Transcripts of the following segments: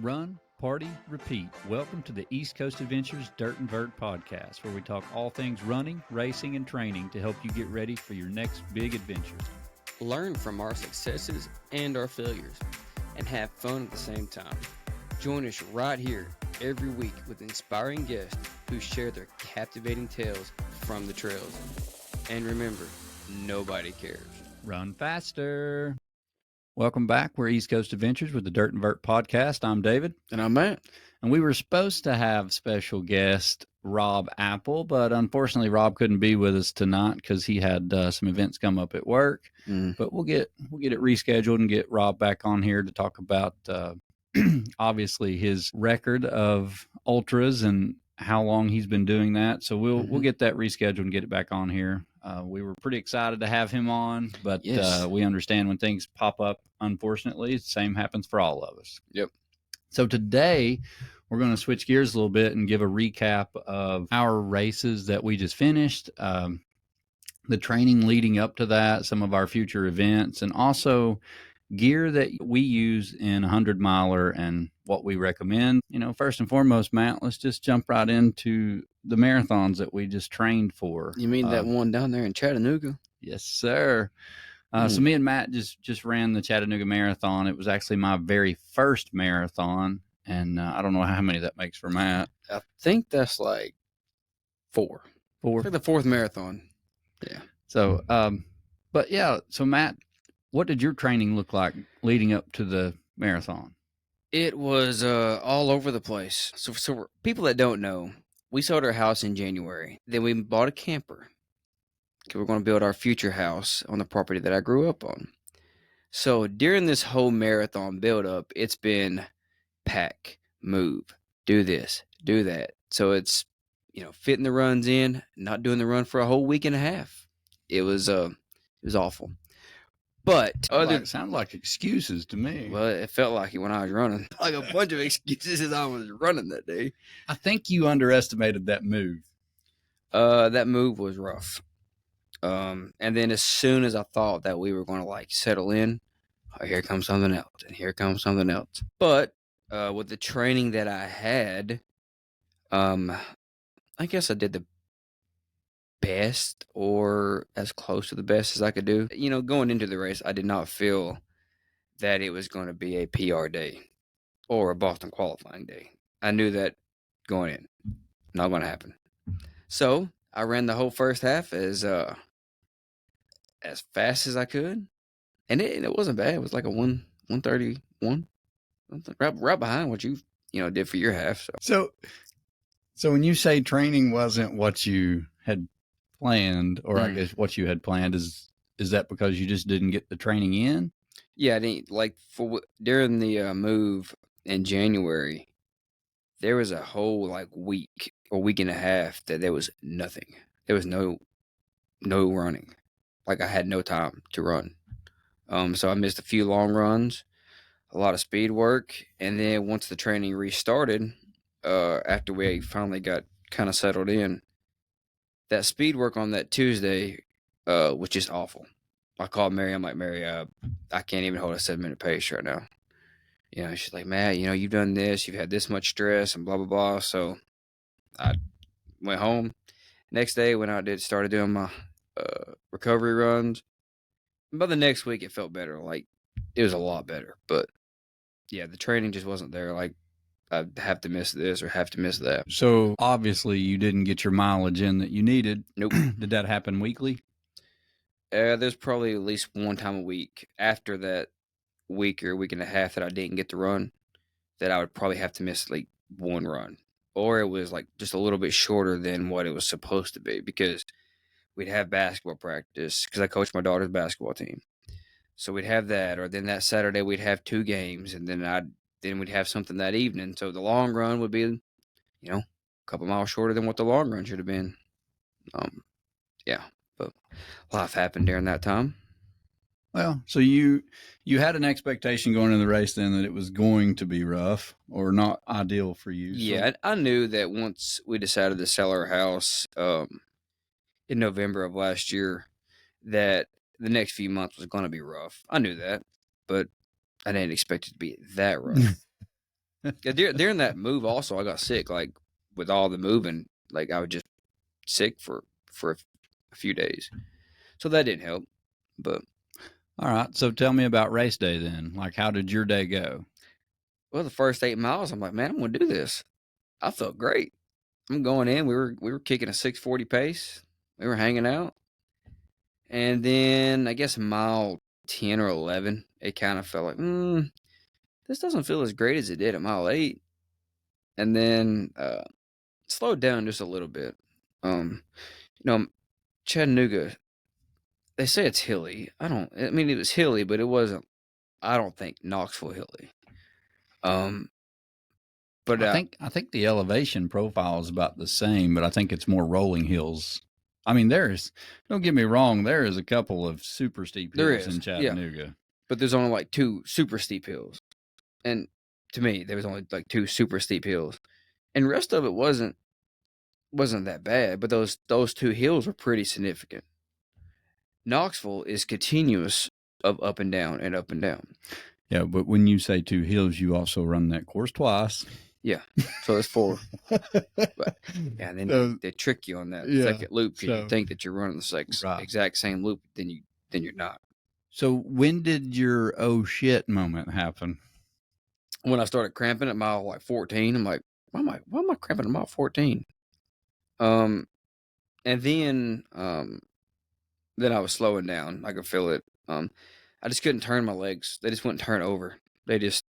Run, party, repeat. Welcome to the East Coast Adventures Dirt and Vert podcast, where we talk all things running, racing, and training to help you get ready for your next big adventure. Learn from our successes and our failures, and have fun at the same time. Join us right here every week with inspiring guests who share their captivating tales from the trails. And remember, nobody cares. Run faster. Welcome back. We're East Coast Adventures with the Dirt and Vert podcast. I'm David. And I'm Matt. And we were supposed to have special guest Rob Apple, but unfortunately Rob couldn't be with us tonight because he had some events come up at work. But we'll get it rescheduled and get Rob back on here to talk about obviously his record of ultras and how long he's been doing that. So we'll get that rescheduled and get it back on here. We were pretty excited to have him on, but yes, we understand when things pop up, unfortunately, the same happens for all of us. Yep. So today we're going to switch gears a little bit and give a recap of our races that we just finished, the training leading up to that, some of our future events, and also gear that we use in a 100-miler and what we recommend. You know, first and foremost, Matt, let's just jump right into the marathons that we just trained for. You mean that one down there in Chattanooga? Yes, sir. So me and Matt just ran the Chattanooga Marathon. It was actually my very first marathon, and I don't know how many that makes for Matt. I think that's like four. It's like the fourth marathon. Yeah. So, but yeah, so Matt, what did your training look like leading up to the marathon? It was all over the place. So for people that don't know, we sold our house in January. Then we bought a camper. We're going to build our future house on the property that I grew up on. So during this whole marathon build-up, it's been pack, move, do this, do that. So it's, fitting the runs in, not doing the run for a whole week and a half. It was awful. But sound like excuses to me. Well, it felt like it when I was running. Like a bunch of excuses as I was running that day. I think you underestimated that move. That move was rough. And then as soon as I thought that we were going to settle in, here comes something else, and here comes something else. But with the training that I had, I guess I did the best or as close to the best as I could do. Going into the race, I did not feel that it was going to be a PR day or a Boston qualifying day. I knew that going in, not going to happen. So I ran the whole first half as fast as I could, and it wasn't bad. It was like a 1:31, right behind what you did for your half. So when you say training wasn't what you had planned, or I guess what you had planned, is that because you just didn't get the training in? Yeah, I didn't during the move in January. There was a whole week or week and a half that there was nothing. There was no running. I had no time to run. So I missed a few long runs, a lot of speed work, and then once the training restarted, after we finally got kind of settled in, that speed work on that Tuesday was just awful. I called Mary. I'm like, Mary, I can't even hold a 7-minute pace right now. She's like, Matt, you've done this, you've had this much stress and blah, blah, blah. So I went home. Next day, went out, started doing my recovery runs. And by the next week, it felt better. It was a lot better. But yeah, the training just wasn't there. I have to miss this or have to miss that. So obviously you didn't get your mileage in that you needed. Nope. Did that happen weekly? There's probably at least one time a week after that week or week and a half that I didn't get to run, that I would probably have to miss one run, or it was just a little bit shorter than what it was supposed to be, because we'd have basketball practice because I coach my daughter's basketball team. So we'd have that, or then that Saturday we'd have 2 games, and then we'd have something that evening. So the long run would be, a couple miles shorter than what the long run should have been. Yeah, but life happened during that time. Well, so you had an expectation going into the race then that it was going to be rough or not ideal for you. Yeah, I knew that once we decided to sell our house in November of last year, that the next few months was going to be rough. I knew that, but I didn't expect it to be that rough. Yeah, during that move also, I got sick. Like with all the moving, like I was just sick for a few days, so that didn't help. But All right. So tell me about race day then. Like, how did your day go? well, the first 8 miles, I'm like, man, I'm gonna do this. I felt great. I'm going in. We were kicking a 6:40 pace. We were hanging out, and then I guess mile 10 or 11, it kind of felt like, this doesn't feel as great as it did at mile 8, and then slowed down just a little bit. You know, Chattanooga, they say it's hilly. I mean, it was hilly, but it wasn't. I don't think Knoxville hilly. But I think the elevation profile is about the same, but I think it's more rolling hills. I mean, don't get me wrong, there is a couple of super steep there hills is, in Chattanooga. but there's only like 2 super steep hills, and to me, there was only like 2 super steep hills, and the rest of it wasn't that bad. But those 2 hills were pretty significant. Knoxville is continuous of up and down and up and down. Yeah, but when you say 2 hills, you also run that course twice. Yeah, so it's 4. But yeah, and then they trick you on that second loop because you think that you're running the exact same loop, then you're not. So when did your oh shit moment happen? When I started cramping at mile like 14, I'm like, why am I cramping at mile 14? And then I was slowing down. I could feel it. I just couldn't turn my legs. They just wouldn't turn over. They just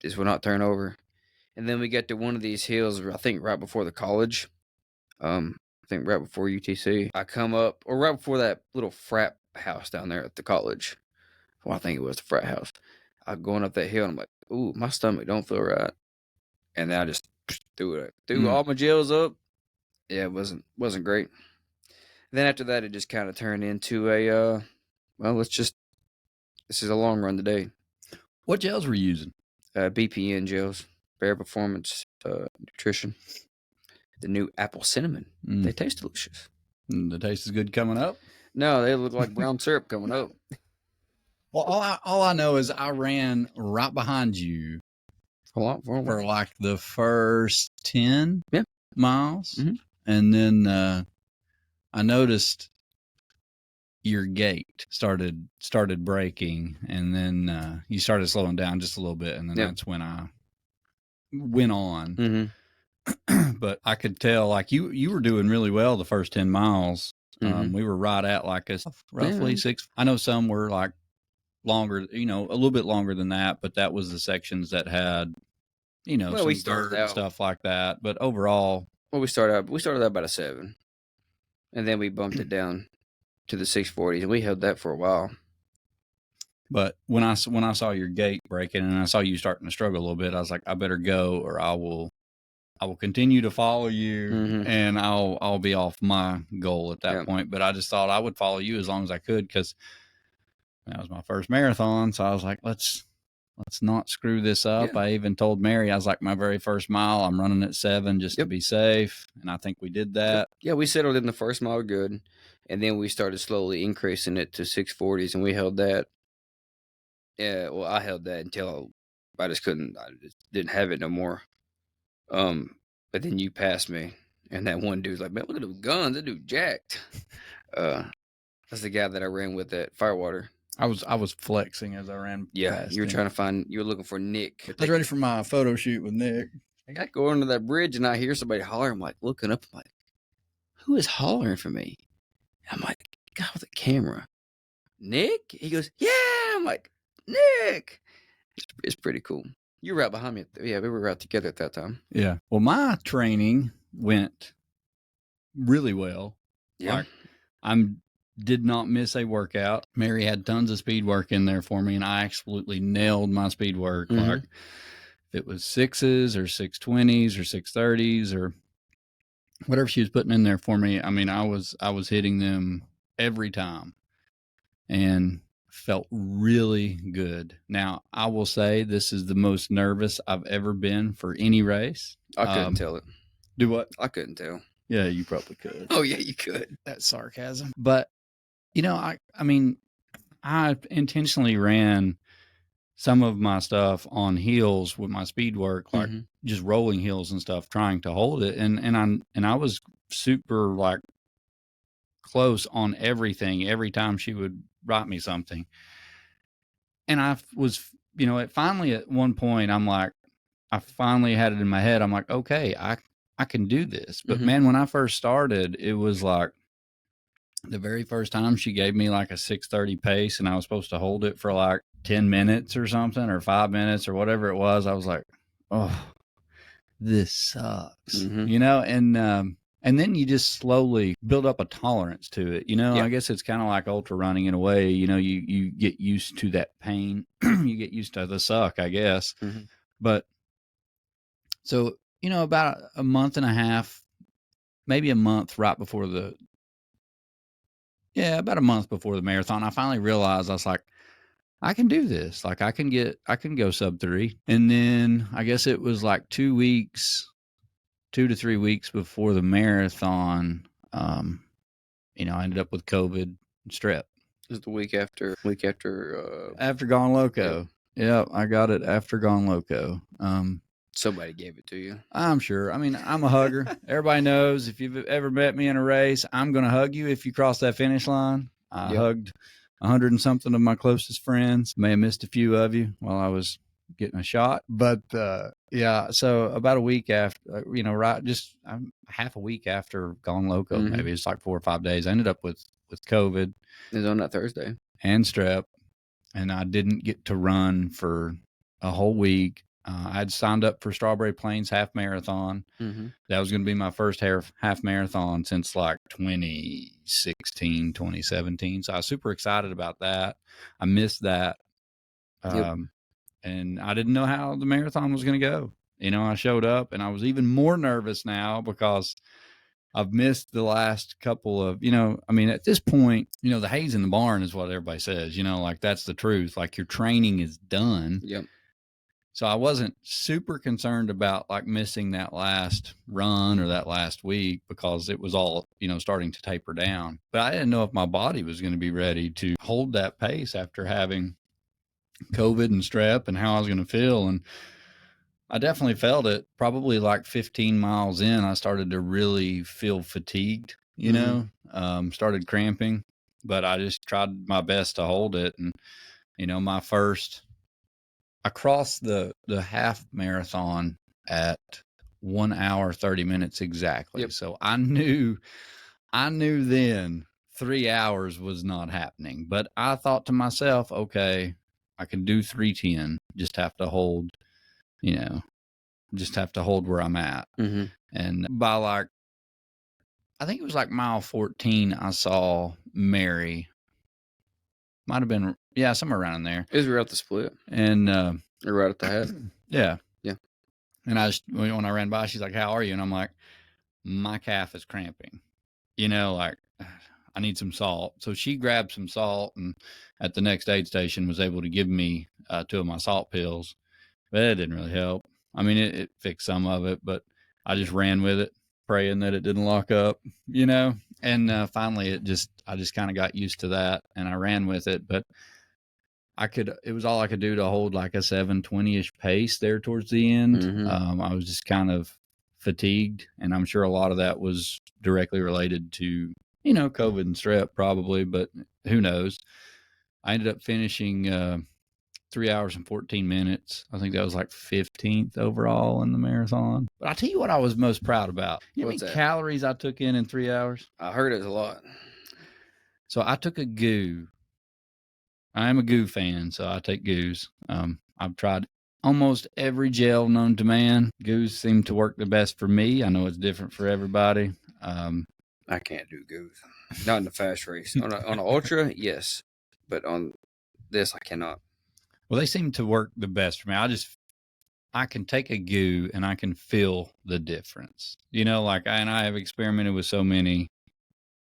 would not turn over. And then we get to one of these hills, I think right before the college. I think right before UTC. I come up, or right before that little frat house down there at the college. Well, I think it was the frat house. I'm going up that hill, and I'm like, ooh, my stomach don't feel right. And then I just threw all my gels up. Yeah, it wasn't great. Then after that, it just kind of turned into this is a long run today. What gels were you using? BPN gels, Bare Performance Nutrition. The new apple cinnamon. They taste delicious. The taste is good coming up? No, they look like brown syrup coming up. Well, all I know is I ran right behind you for like the first 10 miles. Mm-hmm. And then I noticed your gait started breaking, and then you started slowing down just a little bit, and then that's when I went on. Mm-hmm. But I could tell like you were doing really well the first 10 miles. Mm-hmm. We were right at like roughly 6. I know some were like longer, a little bit longer than that, but that was the sections that had, some dirt and stuff like that. But overall, we started out about a 7, and then we bumped it down to the 640s, and we held that for a while. But when I saw your gait breaking and I saw you starting to struggle a little bit, I was like, I better go, or I will continue to follow you, and I'll be off my goal at that point. But I just thought I would follow you as long as I could, because that was my first marathon. So I was like, let's not screw this up. Yeah. I even told Mary, I was like, my very first mile, I'm running at 7 just to be safe. And I think we did that. Yeah, we settled in the first mile good. And then we started slowly increasing it to 640s, and we held that. Yeah, well, I held that until I just didn't have it no more. But then you passed me, and that one dude's like, man, look at those guns. That dude jacked. That's the guy that I ran with at Firewater. I was flexing as I ran. Yeah, you were looking for Nick. I was ready for my photo shoot with Nick. I got going to that bridge, and I hear somebody hollering. I'm like looking up. I'm like, who is hollering for me? I'm like, guy with a camera. Nick? He goes, yeah. I'm like, Nick. It's pretty cool. You were right behind me. Yeah, we were right together at that time. Yeah. Well, my training went really well. Yeah. Like, did not miss a workout. Mary had tons of speed work in there for me, and I absolutely nailed my speed work. Mm-hmm. Like, if it was 6s or 620s or 630s or whatever she was putting in there for me, I mean, I was hitting them every time and felt really good. Now, I will say this is the most nervous I've ever been for any race. I couldn't tell it. Do what? I couldn't tell. Yeah, you probably could. Oh, yeah, you could. That's sarcasm. But, I mean, I intentionally ran some of my stuff on heels with my speed work, like Mm-hmm. just rolling heels and stuff, trying to hold it. And I was super like close on everything every time she would write me something. And I was, you know, finally at one point, I'm like, I finally had it in my head. I'm like, okay, I can do this. But Mm-hmm. man, when I first started, it was like the very first time she gave me like a 6:30 pace and I was supposed to hold it for like 10 minutes or something, or 5 minutes or whatever it was. I was like, oh, this sucks, Mm-hmm. you know? And then you just slowly build up a tolerance to it. You know, Yeah. I guess it's kind of like ultra running in a way. You know, you get used to that pain. You get used to the suck, I guess. Mm-hmm. But so, you know, about a month and a half, maybe a month right before about a month before the marathon, I finally realized, I was like, I can do this. Like I can go sub 3. And then I guess it was like 2 to 3 weeks before the marathon. You know, I ended up with COVID and strep. It was the week after. After Gone Loco. Yeah, I got it after Gone Loco. Somebody gave it to you. I'm sure. I mean, I'm a hugger. Everybody knows, if you've ever met me in a race, I'm going to hug you if you cross that finish line. I hugged 100 and something of my closest friends. May have missed a few of you while I was getting a shot. But yeah, so about a week after, you know, right, just half a week after Gone Loco, Mm-hmm. maybe it's like 4 or 5 days, I ended up with COVID. It was on that Thursday. And strep. And I didn't get to run for a whole week. I'd signed up for Strawberry Plains half marathon. Mm-hmm. That was going to be my first half marathon since like 2016, 2017. So I was super excited about that. I missed that. And I didn't know how the marathon was going to go. You know, I showed up and I was even more nervous now because I've missed the last couple of, you know, I mean, at this point, you know, the hay's in the barn is what everybody says, you know, like that's the truth. Like your training is done. Yep. So I wasn't super concerned about like missing that last run or that last week because it was all, you know, starting to taper down. But I didn't know if my body was going to be ready to hold that pace after having COVID and strep and how I was going to feel. And I definitely felt it. Probably like 15 miles in, I started to really feel fatigued, you know, started cramping, but I just tried my best to hold it. And, you know, I crossed the half marathon at 1 hour, 30 minutes exactly. Yep. So I knew then 3 hours was not happening, but I thought to myself, okay, I can do 3:10, just have to hold, you know, where I'm at. Mm-hmm. And by like, I think it was like mile 14, I saw Mary. Might have been, yeah, somewhere around in there. It was right at the split. And or right at the head. Yeah. Yeah. And when I ran by, she's like, how are you? And I'm like, my calf is cramping. You know, like I need some salt. So she grabbed some salt and at the next aid station was able to give me 2 of my salt pills. But it didn't really help. I mean, it fixed some of it, but I just ran with it, praying that it didn't lock up, you know. And finally, I just kind of got used to that, and I ran with it. But it was all I could do to hold like a 7:20-ish pace there towards the end. Mm-hmm. I was just kind of fatigued, and I'm sure a lot of that was directly related to, you know, COVID and strep probably, but who knows. I ended up finishing 3 hours and 14 minutes. I think that was like 15th overall in the marathon. But I'll tell you what I was most proud about. You know how many calories I took in 3 hours? I heard it a lot. So I took a goo. I am a goo fan, so I take goos. I've tried almost every gel known to man. Goos seem to work the best for me. I know it's different for everybody. I can't do goos. Not in the fast race. on an ultra, yes. But on this, I cannot. Well, they seem to work the best for me. I can take a goo and I can feel the difference. You know, like I have experimented with so many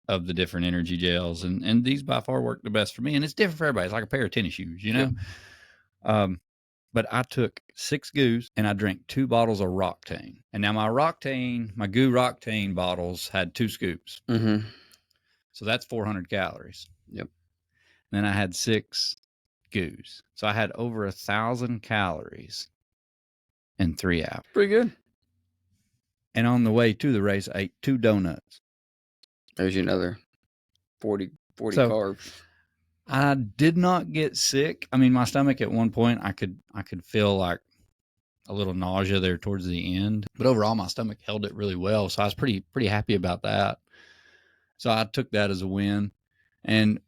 of the different energy gels, and these by far work the best for me. And it's different for everybody. It's like a pair of tennis shoes, you know? Yeah. But I took 6 goos and I drank 2 bottles of Roctane. And now my goo Roctane bottles had 2 scoops. Mm-hmm. So that's 400 calories. Yep. Then I had 6 Goose. So I had over 1,000 calories in 3 hours. Pretty good. And on the way to the race, I ate 2 donuts. There's another 40 So, carbs. I did not get sick. I mean, my stomach at one point, I could feel like a little nausea there towards the end, but overall my stomach held it really well. So I was pretty happy about that. So I took that as a win. And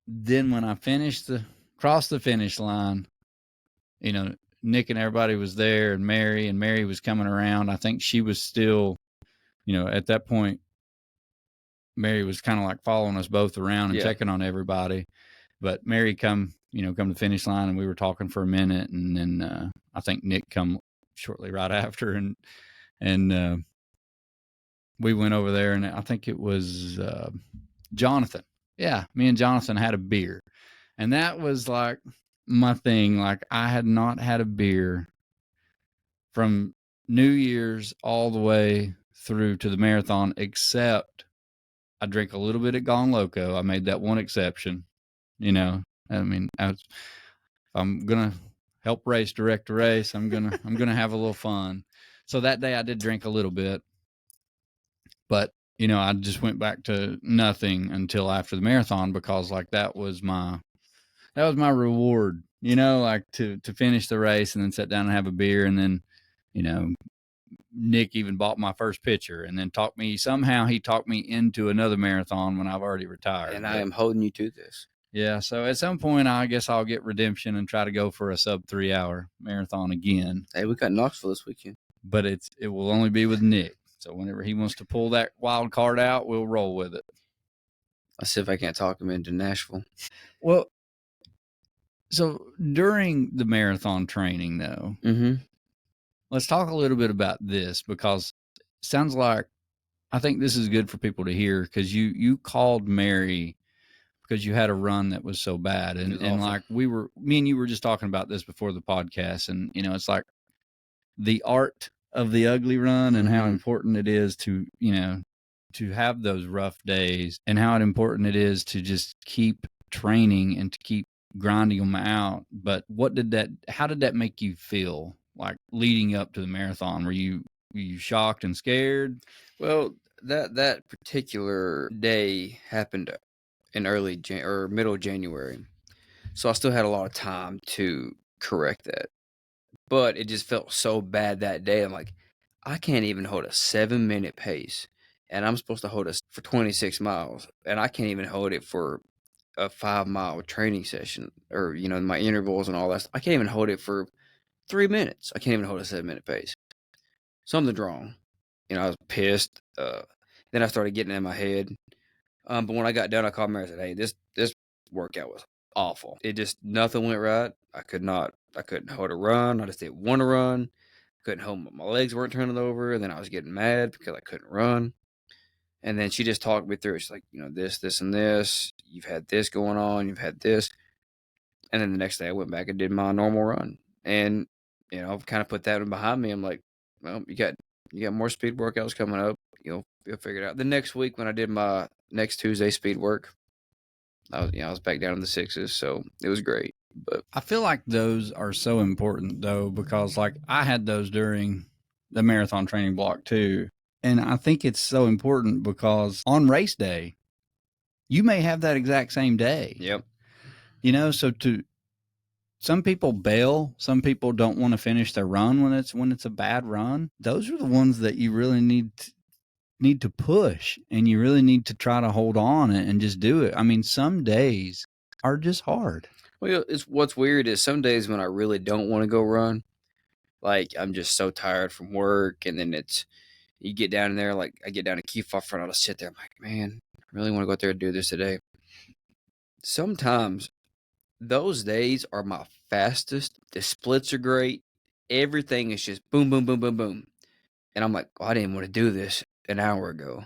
then when I crossed the finish line, you know, Nick and everybody was there, and Mary was coming around. I think she was still, you know, at that point, Mary was kind of like following us both around and checking on everybody. But Mary come to the finish line, and we were talking for a minute, and then I think Nick come shortly right after, and we went over there, and I think it was Jonathan. Yeah, me and Jonathan had a beer, and that was like my thing. Like, I had not had a beer from New Year's all the way through to the marathon, except I drank a little bit at Gone Loco. I made that one exception. You know, I mean, I'm gonna help direct a race. I'm gonna have a little fun. So that day I did drink a little bit, but you know, I just went back to nothing until after the marathon, because like that was my reward. You know, like to finish the race and then sit down and have a beer, and then, you know, Nick even bought my first pitcher, and then he talked me into another marathon when I've already retired. And I am holding you to this. Yeah, so at some point, I guess I'll get redemption and try to go for a sub 3 hour marathon again. Hey, we got Knoxville this weekend, but it will only be with Nick. So whenever he wants to pull that wild card out, we'll roll with it. I'll see if I can't talk him into Nashville. Well, so during the marathon training, though, let's talk a little bit about this, because it sounds like, I think this is good for people to hear, because you called Mary because you had a run that was so bad. And like me and you were just talking about this before the podcast, and, you know, it's like the art of the ugly run, and how important it is to, you know, to have those rough days, and how important it is to just keep training and to keep grinding them out. But how did that make you feel, like leading up to the marathon? Were you shocked and scared? Well, that particular day happened in middle of January, so I still had a lot of time to correct that. But it just felt so bad that day. I'm like, I can't even hold a 7-minute pace, and I'm supposed to hold it for 26 miles, and I can't even hold it for a 5-mile training session, or, you know, my intervals and all that stuff. I can't even hold it for 3 minutes. I can't even hold a 7-minute pace. Something's wrong. You know, I was pissed. Then I started getting in my head. But when I got done, I called Mary and said, "Hey, this workout was awful. Nothing went right. I couldn't hold a run. I just didn't want to run. Couldn't hold, my legs weren't turning over. And then I was getting mad because I couldn't run." And then she just talked me through it. She's like, you know, this, and this. You've had this going on. You've had this. And then the next day I went back and did my normal run. And, you know, kind of put that one behind me. I'm like, well, you got more speed workouts coming up. You'll figure it out. The next week when I did my next Tuesday speed work, I was back down in the 6s. So it was great. But I feel like those are so important, though, because like I had those during the marathon training block too. And I think it's so important because on race day, you may have that exact same day. Yep. You know, so some people bail, some people don't want to finish their run when it's a bad run. Those are the ones that you really need to push, and you really need to try to hold on and just do it. I mean, some days are just hard. Well, what's weird is some days when I really don't want to go run, like I'm just so tired from work, and then you get down in there, like I get down to Key-Foff front, I'll just sit there. I'm like, man, I really want to go out there and do this today. Sometimes those days are my fastest. The splits are great. Everything is just boom, boom, boom, boom, boom. And I'm like, oh, I didn't want to do this an hour ago.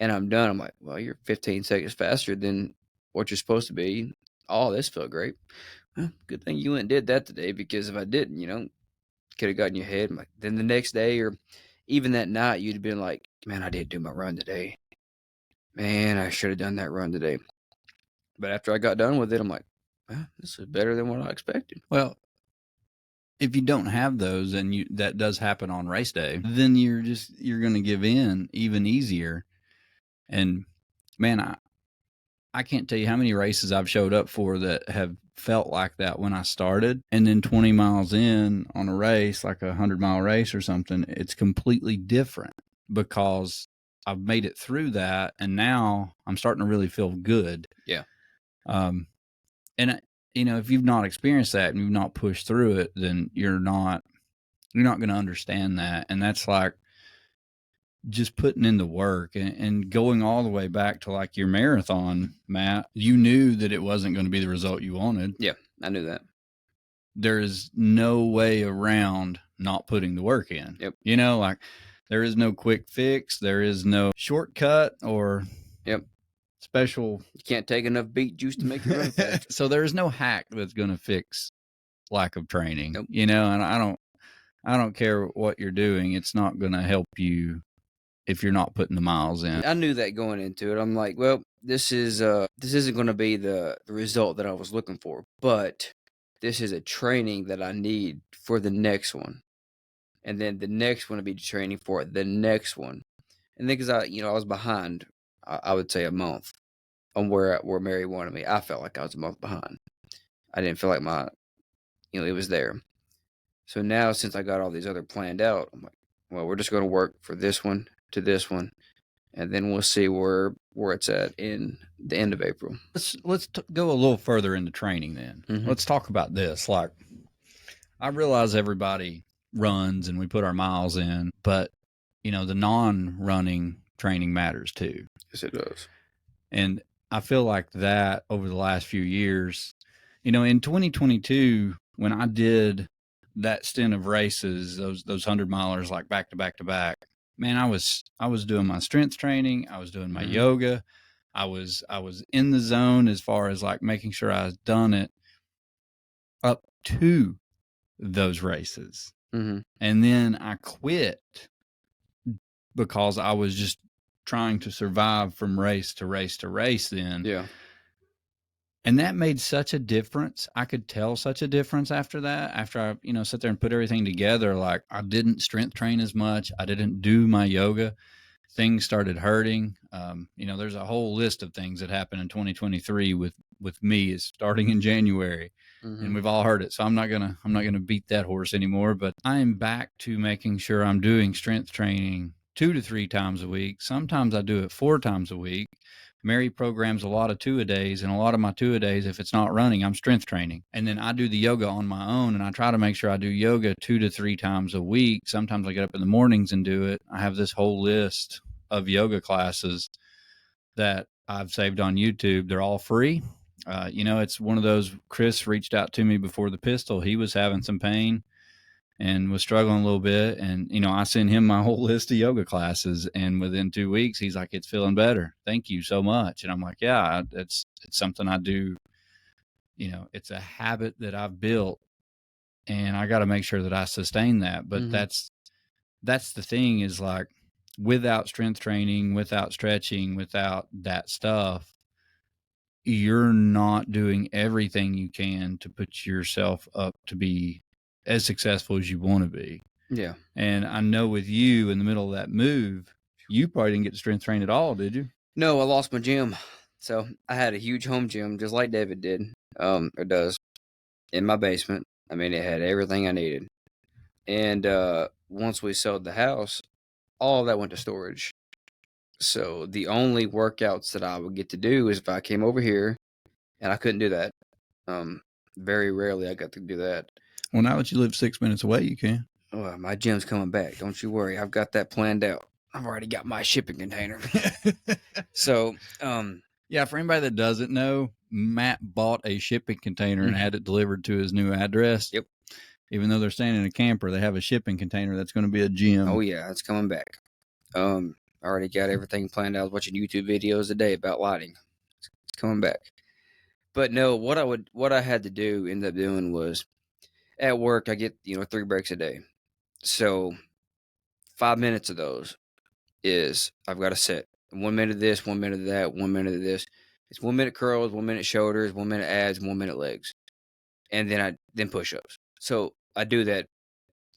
And I'm done. I'm like, well, you're 15 seconds faster than what you're supposed to be. Oh, this felt great. Well, good thing you went and did that today, because if I didn't, you know, could have gotten your head. I'm like, then the next day or even that night, you'd have been like, man, I didn't do my run today. Man, I should have done that run today. But after I got done with it, I'm like, well, this is better than what I expected. Well, if you don't have those and that does happen on race day, then you're going to give in even easier. And man, I can't tell you how many races I've showed up for that have felt like that when I started. And then 20 miles in on a race, like a 100-mile race or something, it's completely different because I've made it through that. And now I'm starting to really feel good. Yeah. And if you've not experienced that and you've not pushed through it, then you're not going to understand that. And that's like just putting in the work and going all the way back to like your marathon, Matt. You knew that it wasn't going to be the result you wanted. Yeah, I knew that. There is no way around not putting the work in. Yep. Like there is no quick fix. There is no shortcut or special. You can't take enough beet juice to make it run fast. So there is no hack that's going to fix lack of training. Nope. And I don't care what you're doing. It's not going to help you if you're not putting the miles in. I knew that going into it. I'm like, well, this isn't going to be the result that I was looking for, but this is a training that I need for the next one. And then the next one to be training for the next one. And then because I was behind, I would say a month on where Mary wanted me. I felt like I was a month behind. I didn't feel like it was there. So now since I got all these other planned out, I'm like, well, we're just going to work for this one to this one, and then we'll see where it's at in the end of April. Let's go a little further into training then. Mm-hmm. Let's talk about this. Like, I realize everybody runs and we put our miles in, but the non-running training matters too. Yes, it does. And I feel like that over the last few years, in 2022, when I did that stint of races, those 100-milers, like back to back to back, man, I was doing my strength training. I was doing my yoga. I was in the zone as far as like making sure I was done it up to those races. Mm-hmm. And then I quit because I was just trying to survive from race to race to race then. Yeah. And that made such a difference. I could tell such a difference after that. After I, sit there and put everything together, like I didn't strength train as much. I didn't do my yoga. Things started hurting. There's a whole list of things that happened in 2023 with me is starting in January. Mm-hmm. And we've all heard it. So I'm not gonna beat that horse anymore. But I'm back to making sure I'm doing strength training 2 to 3 times a week. Sometimes I do it 4 times a week. Mary programs a lot of 2-a-days, and a lot of my 2-a-days, if it's not running, I'm strength training. And then I do the yoga on my own, and I try to make sure I do yoga 2 to 3 times a week. Sometimes I get up in the mornings and do it. I have this whole list of yoga classes that I've saved on YouTube. They're all free. It's one of those. Chris reached out to me before the pistol. He was having some pain and was struggling a little bit. And, I sent him my whole list of yoga classes. And within 2 weeks, he's like, it's feeling better. Thank you so much. And I'm like, yeah, it's something I do. It's a habit that I've built, and I got to make sure that I sustain that. But that's the thing is like, without strength training, without stretching, without that stuff, you're not doing everything you can to put yourself up to be as successful as you want to be. Yeah. And I know with you in the middle of that move, you probably didn't get to strength train at all, did you? No, I lost my gym. So I had a huge home gym just like David did, or does, in my basement. I mean, it had everything I needed. And once we sold the house, all of that went to storage. So the only workouts that I would get to do is if I came over here, and I couldn't do that. Very rarely I got to do that. Well, now that you live 6 minutes away, you can. Oh, my gym's coming back. Don't you worry. I've got that planned out. I've already got my shipping container. So, yeah, for anybody that doesn't know, Matt bought a shipping container and had it delivered to his new address. Yep. Even though they're staying in a camper, they have a shipping container that's going to be a gym. Oh, yeah, it's coming back. I already got everything planned out. I was watching YouTube videos a day about lighting. It's coming back. But no, what I had to do, end up doing was, at work, I get, 3 breaks a day. So 5 minutes of those is I've got to set 1 minute of this, 1 minute of that, 1 minute of this. It's 1 minute curls, 1 minute shoulders, 1 minute abs, 1 minute legs, and then push-ups. So I do that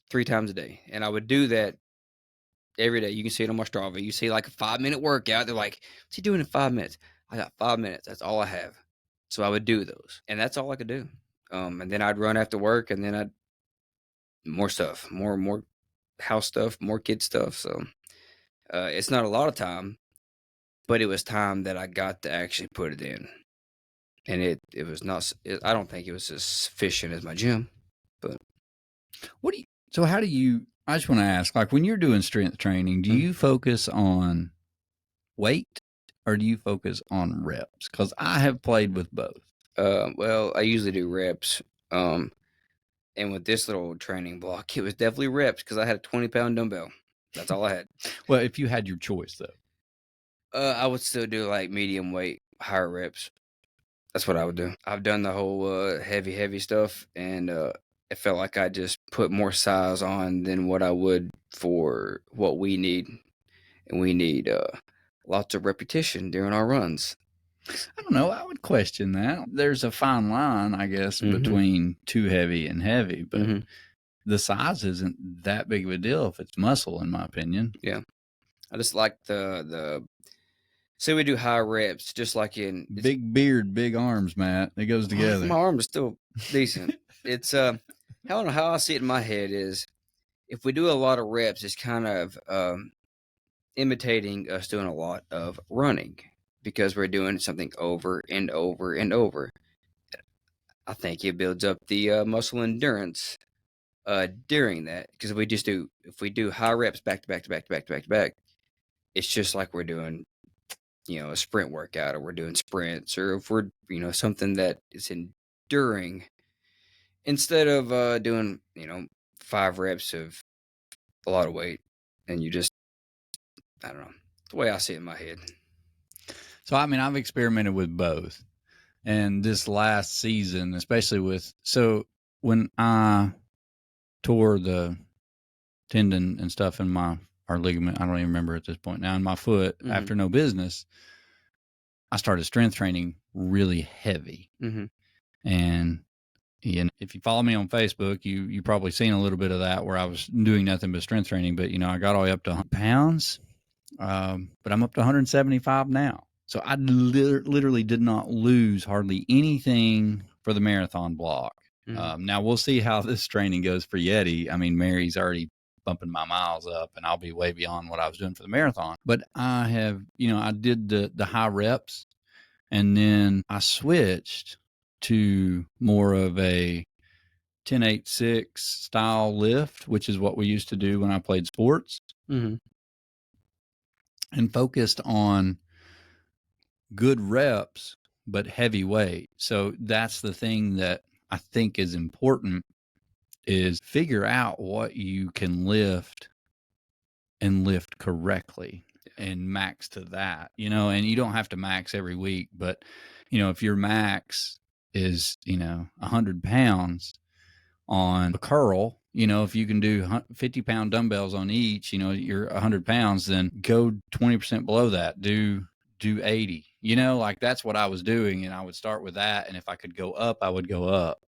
3 times a day, and I would do that every day. You can see it on my Strava. You see like a 5-minute workout. They're like, "What's he doing in 5 minutes?" I got 5 minutes. That's all I have. So I would do those, and that's all I could do. And then I'd run after work, and then I'd more stuff, more house stuff, more kid stuff. So it's not a lot of time, but it was time that I got to actually put it in, and it was not. I don't think it was as efficient as my gym, but so how do you? I just want to ask, like when you're doing strength training, do you focus on weight or do you focus on reps? Because I have played with both. Well, I usually do reps. And with this little training block, it was definitely reps because I had a 20-pound dumbbell. That's all I had. Well, if you had your choice, though, I would still do like medium weight, higher reps. That's what I would do. I've done the whole heavy stuff, and it felt like I just put more size on than what I would for what we need. And we need lots of repetition during our runs. I don't know. I would question that. There's a fine line, I guess, between too heavy and heavy, but the size isn't that big of a deal if it's muscle, in my opinion. Yeah. I just like the say we do high reps, just like in big beard, big arms, Matt. It goes together. My arm is still decent. It's I don't know how I see it in my head is if we do a lot of reps, it's kind of imitating us doing a lot of running because we're doing something over and over and over. I think it builds up the muscle endurance during that because if we do high reps back to back to back to back to back to back, it's just like we're doing a sprint workout, or we're doing sprints, or if we're something that is enduring instead of doing 5 reps of a lot of weight, and you just I don't know, the way I see it in my head. So I mean, I've experimented with both, and this last season, especially when I tore the tendon and stuff in our ligament, I don't even remember at this point now, in my foot after no business, I started strength training really heavy. And if you follow me on Facebook, you probably seen a little bit of that where I was doing nothing but strength training, but I got all the way up to 100 pounds, but I'm up to 175 now. So I literally did not lose hardly anything for the marathon block. Now we'll see how this training goes for Yeti. I mean, Mary's already bumping my miles up, and I'll be way beyond what I was doing for the marathon. But I have, I did the high reps, and then I switched to more of a 10-8-6 style lift, which is what we used to do when I played sports, and focused on good reps, but heavy weight. So that's the thing that I think is important, is figure out what you can lift and lift correctly and max to that, and you don't have to max every week, but if your max is 100 pounds on a curl, if you can do 50-pound dumbbells on each, you're 100 pounds, then go 20% below that, do 80, like that's what I was doing. And I would start with that, and if I could go up, I would go up.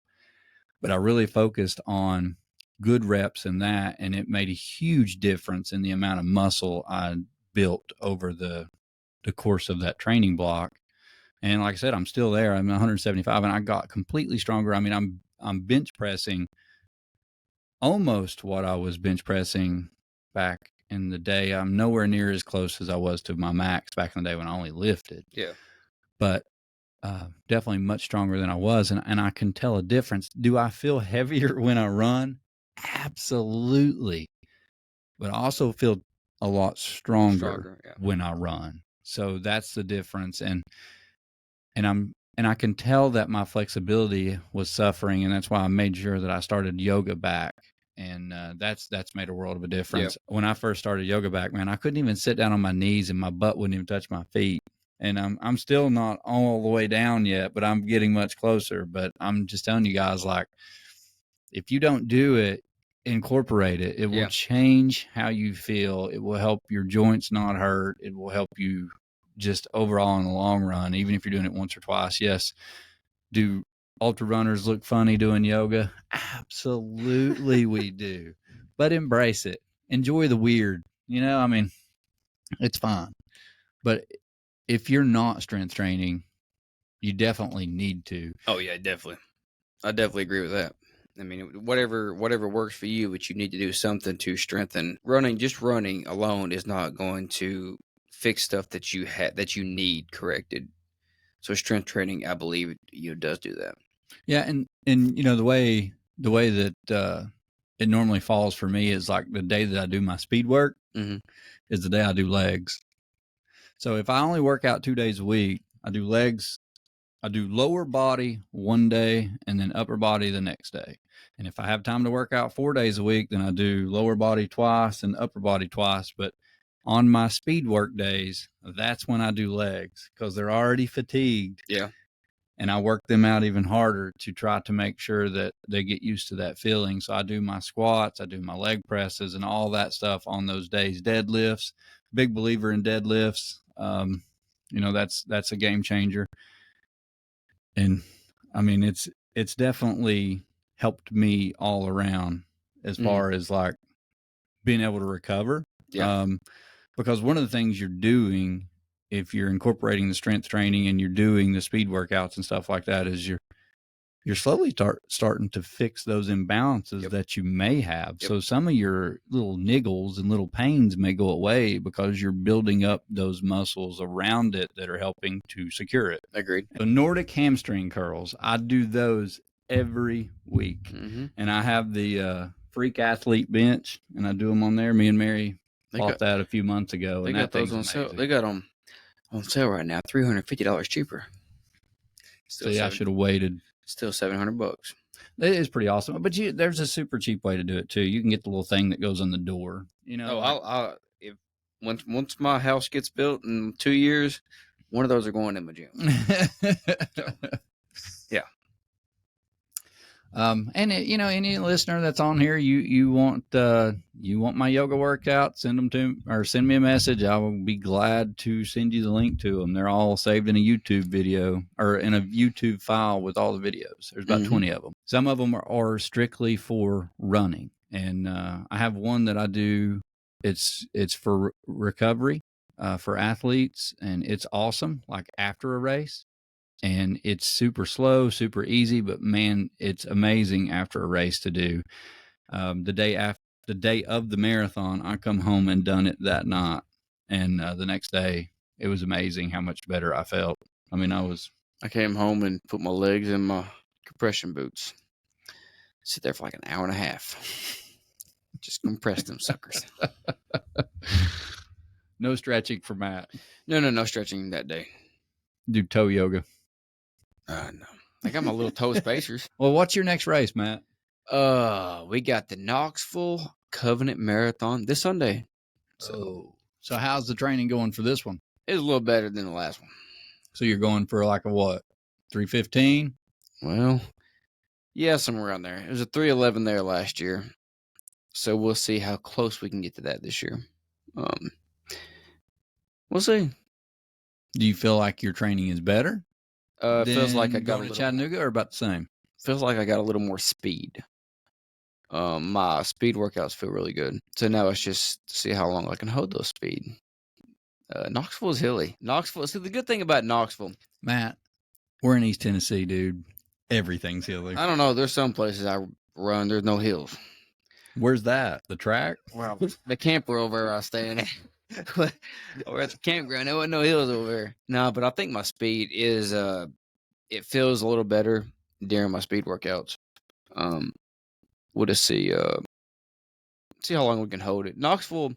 But I really focused on good reps in that, and it made a huge difference in the amount of muscle I built over the course of that training block. And like I said, I'm still there. I'm 175, and I got completely stronger. I mean, I'm bench pressing almost what I was bench pressing back in the day. I'm nowhere near as close as I was to my max back in the day when I only lifted. Yeah. But definitely much stronger than I was. And I can tell a difference. Do I feel heavier when I run? Absolutely. But I also feel a lot stronger when I run. So that's the difference. And I can tell that my flexibility was suffering, and that's why I made sure that I started yoga back. And that's made a world of a difference. Yep. When I first started yoga back, man, I couldn't even sit down on my knees, and my butt wouldn't even touch my feet. And I'm still not all the way down yet, but I'm getting much closer. But I'm just telling you guys, like, if you don't do it, incorporate it. It will change how you feel. It will help your joints not hurt. It will help you just overall in the long run, even if you're doing it once or twice. Yes. Do ultra runners look funny doing yoga? Absolutely, we do. But embrace it. Enjoy the weird. I mean, it's fine. But if you're not strength training, you definitely need to. Oh yeah, definitely. I definitely agree with that. I mean, whatever works for you, but you need to do something to strengthen. Just running alone is not going to fix stuff that you need corrected. So strength training, I believe, does do that. Yeah, and the way that it normally falls for me is like the day that I do my speed work is the day I do legs. So if I only work out 2 days a week, I do legs. I do lower body one day and then upper body the next day. And if I have time to work out 4 days a week, then I do lower body twice and upper body twice. But on my speed work days, that's when I do legs because they're already fatigued. Yeah. And I work them out even harder to try to make sure that they get used to that feeling. So I do my squats, I do my leg presses and all that stuff on those days. Deadlifts, big believer in deadlifts. That's a game changer. And I mean, it's definitely helped me all around as far as like being able to recover. Yeah. Because one of the things you're doing if you're incorporating the strength training and you're doing the speed workouts and stuff like that is you're slowly starting to fix those imbalances that you may have. So some of your little niggles and little pains may go away because you're building up those muscles around it that are helping to secure it. Agreed. The Nordic hamstring curls, I do those every week. And I have the Freak Athlete bench and I do them on there. Me and Mary bought that a few months ago. They got those on sale. They got them on sale right now, $350 cheaper. I should have waited. Still $700. It is pretty awesome, but there's a super cheap way to do it too. You can get the little thing that goes on the door. If once my house gets built in 2 years, one of those are going in my gym. Yeah. And any listener that's on here, you want my yoga workout, send me a message. I will be glad to send you the link to them. They're all saved in a YouTube video or in a YouTube file with all the videos. There's about 20 of them. Some of them are strictly for running. And, I have one that I do. It's for recovery, for athletes, and it's awesome. Like after a race. And it's super slow, super easy, but man, it's amazing after a race to do. The day of the marathon, I come home and done it that night, and the next day it was amazing how much better I felt. I mean, I came home and put my legs in my compression boots. Sit there for like an hour and a half. Just compress them suckers. No stretching for Matt. No stretching that day. Do toe yoga. No. I got my little toe spacers. Well, what's your next race, Matt? We got the Knoxville Covenant Marathon this Sunday. So how's the training going for this one? It's a little better than the last one. So you're going for like a what? 3:15? Well, yeah, somewhere around there. It was a 3:11 there last year. So we'll see how close we can get to that this year. We'll see. Do you feel like your training is better? Feels like I got to Chattanooga or about the same? Feels like I got a little more speed. My speed workouts feel really good. So now it's just to see how long I can hold those speed. Knoxville is hilly. So the good thing about Knoxville, Matt, we're in East Tennessee, dude. Everything's hilly. I don't know. There's some places I run. There's no hills. Where's that? The track? Wow. The camper over where I stay in. Or at the campground, there wasn't no hills over there. No, but I think my speed is it feels a little better during my speed workouts. We'll just see how long we can hold it. Knoxville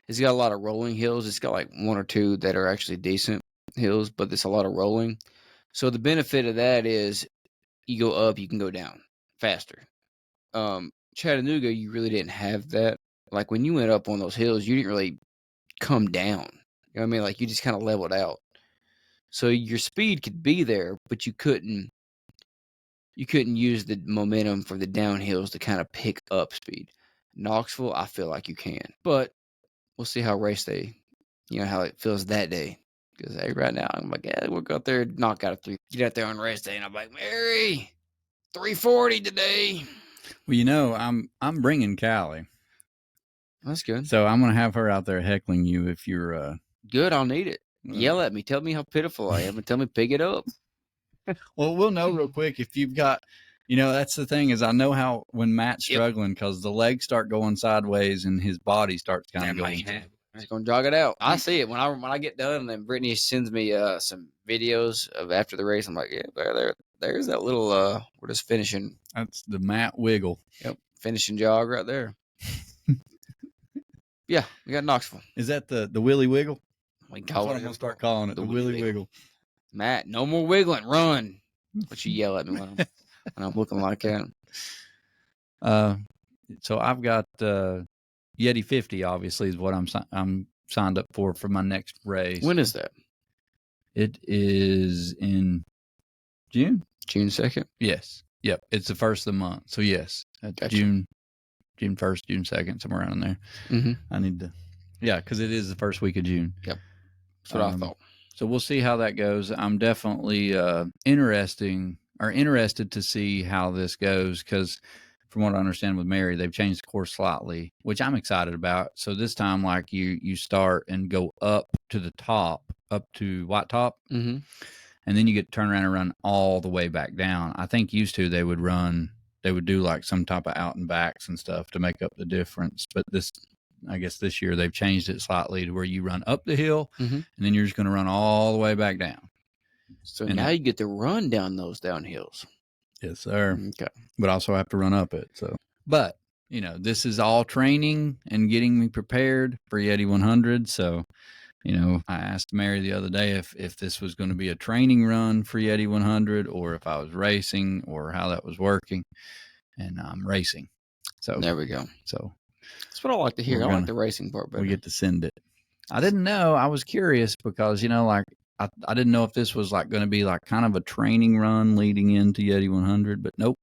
has got a lot of rolling hills. It's got like one or two that are actually decent hills, but there's a lot of rolling. So the benefit of that is you go up, you can go down faster. Chattanooga, you really didn't have that. Like when you went up on those hills, you didn't really come down. You know what I mean? Like you just kind of leveled out. So your speed could be there, but you couldn't use the momentum for the downhills to kind of pick up speed. Knoxville, I feel like you can. But we'll see how how it feels that day. Because hey, right now I'm like, yeah, we'll go out there, knock out a 3. Get out there on race day, and I'm like, Mary, 340 today. Well, I'm bringing Callie. That's good. So I'm gonna have her out there heckling you if you're good. I'll need it. Yell at me. Tell me how pitiful I am, and tell me pick it up. Well, we'll know real quick if you've got. That's the thing is I know how when Matt's struggling because the legs start going sideways and his body starts kind of going. He's gonna jog it out. I see it when I get done, and then Brittany sends me some videos of after the race. I'm like, yeah, there's that little we're just finishing. That's the Matt wiggle. Yep, finishing jog right there. Yeah, we got Knoxville. Is that the Willy Wiggle? That's what I'm gonna start calling it, the Willy Wiggle. Matt, no more wiggling, run. But you yell at me when I'm looking like that. So I've got Yeti 50. Obviously, is what I'm signed up for my next race. When is that? It is in June. June 2nd. Yes. Yep. It's the first of the month. So yes, gotcha. June 1st, June 2nd, somewhere around there. Mm-hmm. I need to. Yeah, because it is the first week of June. Yep. That's what I thought. So we'll see how that goes. I'm definitely interested to see how this goes because from what I understand with Mary, they've changed the course slightly, which I'm excited about. So this time, like you start and go up to the top, up to White Top, mm-hmm. and then you get to turn around and run all the way back down. I think used to they would do like some type of out and backs and stuff to make up the difference. But I guess this year they've changed it slightly to where you run up the hill mm-hmm. and then you're just going to run all the way back down. So now you get to run down those downhills. Yes, sir. Okay. But also have to run up it. So, but this is all training and getting me prepared for Yeti 100. So, I asked Mary the other day if this was going to be a training run for Yeti 100 or if I was racing or how that was working. And I'm racing. So there we go. So that's what I like to hear. I like the racing part better. We get to send it. I didn't know. I was curious because, I didn't know if this was like going to be like kind of a training run leading into Yeti 100, but nope.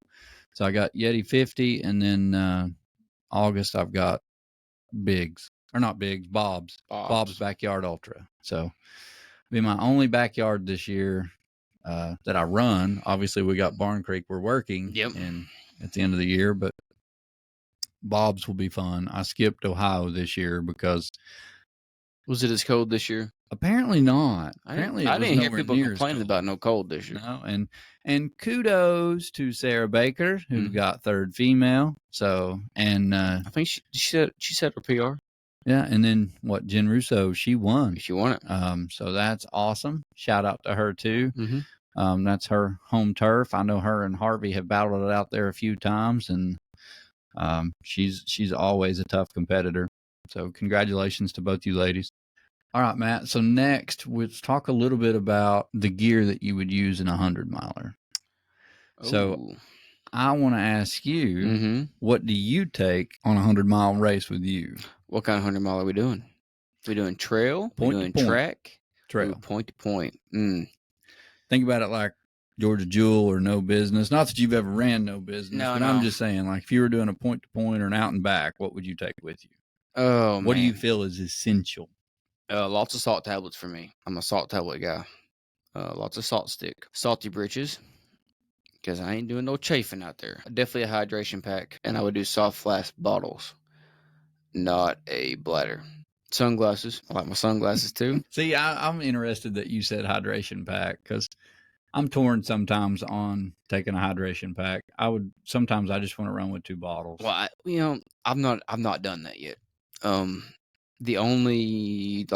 So I got Yeti 50 and then August I've got Bob's Backyard Ultra. So be my only backyard this year that I run. Obviously we got Barn Creek we're working in at the end of the year, but Bob's will be fun. I skipped Ohio this year because was it as cold this year? Apparently not. Apparently I didn't hear people complaining about no cold this year. No, and kudos to Sarah Baker who got third female. So I think she said her PR. Yeah, and then Jen Russo, she won. She won it. So that's awesome. Shout out to her too. Mm-hmm. That's her home turf. I know her and Harvey have battled it out there a few times, and she's always a tough competitor. So congratulations to both you ladies. All right, Matt. So next, let's talk a little bit about the gear that you would use in a 100-miler. So I want to ask you, what do you take on a 100-mile race with you? What kind of 100-mile are we doing? We doing trail? We doing track? Trail. Point to point. Think about it like Georgia Jewel or No Business. Not that you've ever ran No Business, but I'm just saying, like, if you were doing a point to point or an out and back, what would you take with you? Oh, what do you feel is essential? Lots of salt tablets for me. I'm a salt tablet guy. Lots of salt stick. Salty britches, because I ain't doing no chafing out there. Definitely a hydration pack, and I would do soft flask bottles, not a bladder. Sunglasses. I like my sunglasses too. See, I'm interested that you said hydration pack because I'm torn sometimes on taking a hydration pack. Sometimes I just want to run with 2 bottles. Well, I've not done that yet. The only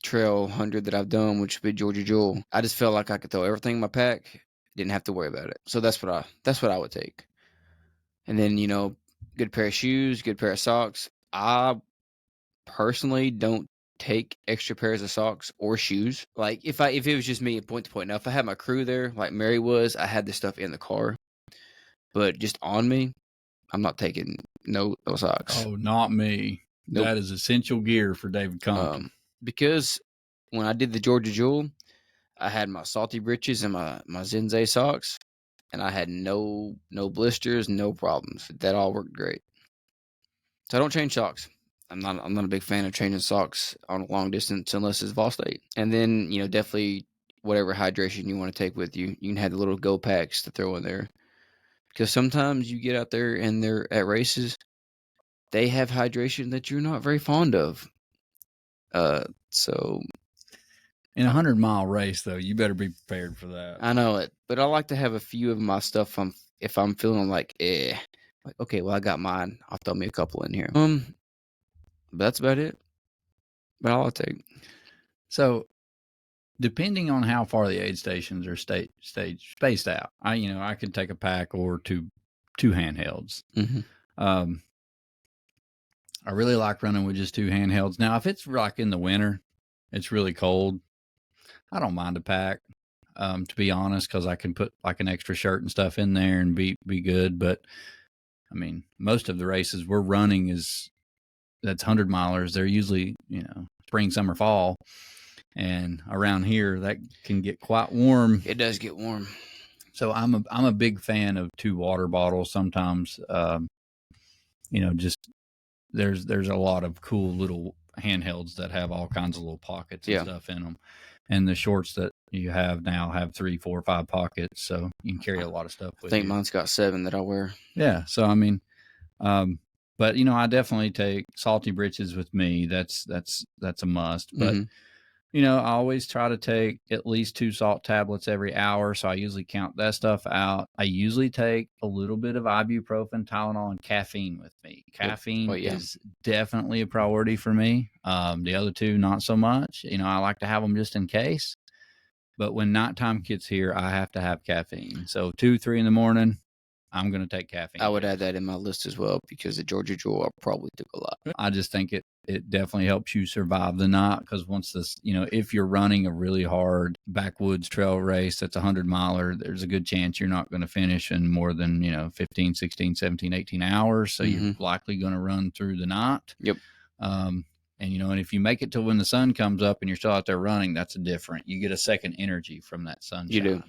trail 100 that I've done, which would be Georgia Jewel, I just felt like I could throw everything in my pack, didn't have to worry about it. So that's what I would take. And then good pair of shoes, good pair of socks. I personally don't take extra pairs of socks or shoes. Like if it was just me point to point. Now if I had my crew there, like Mary was, I had this stuff in the car, but just on me, I'm not taking no socks. Oh, not me. Nope. That is essential gear for David Compton. Because when I did the Georgia Jewel, I had my salty britches and my Zenzé socks, and I had no blisters, no problems. That all worked great. So I don't change socks. I'm not a big fan of changing socks on a long distance unless it's Vol State. And then, definitely whatever hydration you want to take with you. You can have the little go packs to throw in there. Because sometimes you get out there and they're at races, they have hydration that you're not very fond of. So in a 100-mile race, though, you better be prepared for that. I know it, but I like to have a few of my stuff. If I'm feeling like, okay, well I got mine. I'll throw me a couple in here. But that's about it. But I'll take. So, depending on how far the aid stations are spaced out, I could take a pack or two handhelds. Mm-hmm. I really like running with just 2 handhelds. Now, if it's like in the winter, it's really cold, I don't mind a pack, to be honest, because I can put like an extra shirt and stuff in there and be good. But I mean, most of the races we're running that's 100-milers. They're usually, spring, summer, fall. And around here, that can get quite warm. It does get warm. So I'm a big fan of 2 water bottles. Sometimes, just there's a lot of cool little handhelds that have all kinds of little pockets and stuff in them. And the shorts that you have now have 3, 4, 5 pockets, so you can carry a lot of stuff with you. I think mine's got 7 that I wear. Yeah, so I mean, but I definitely take salty britches with me. That's a must. But I always try to take at least 2 salt tablets every hour, so I usually count that stuff out. I usually take a little bit of ibuprofen, Tylenol, and caffeine with me. Caffeine is definitely a priority for me. The other 2, not so much. I like to have them just in case. But when nighttime gets here, I have to have caffeine. So 2, 3 in the morning, I'm going to take caffeine. I would add that in my list as well because the Georgia Jewel I probably took a lot. I just think it definitely helps you survive the night because once this, if you're running a really hard backwoods trail race that's a 100-miler, there's a good chance you're not going to finish in more than, 15, 16, 17, 18 hours. So you're likely going to run through the night. Yep. And, and if you make it till when the sun comes up and you're still out there running, that's different. You get a second energy from that sunshine. You do.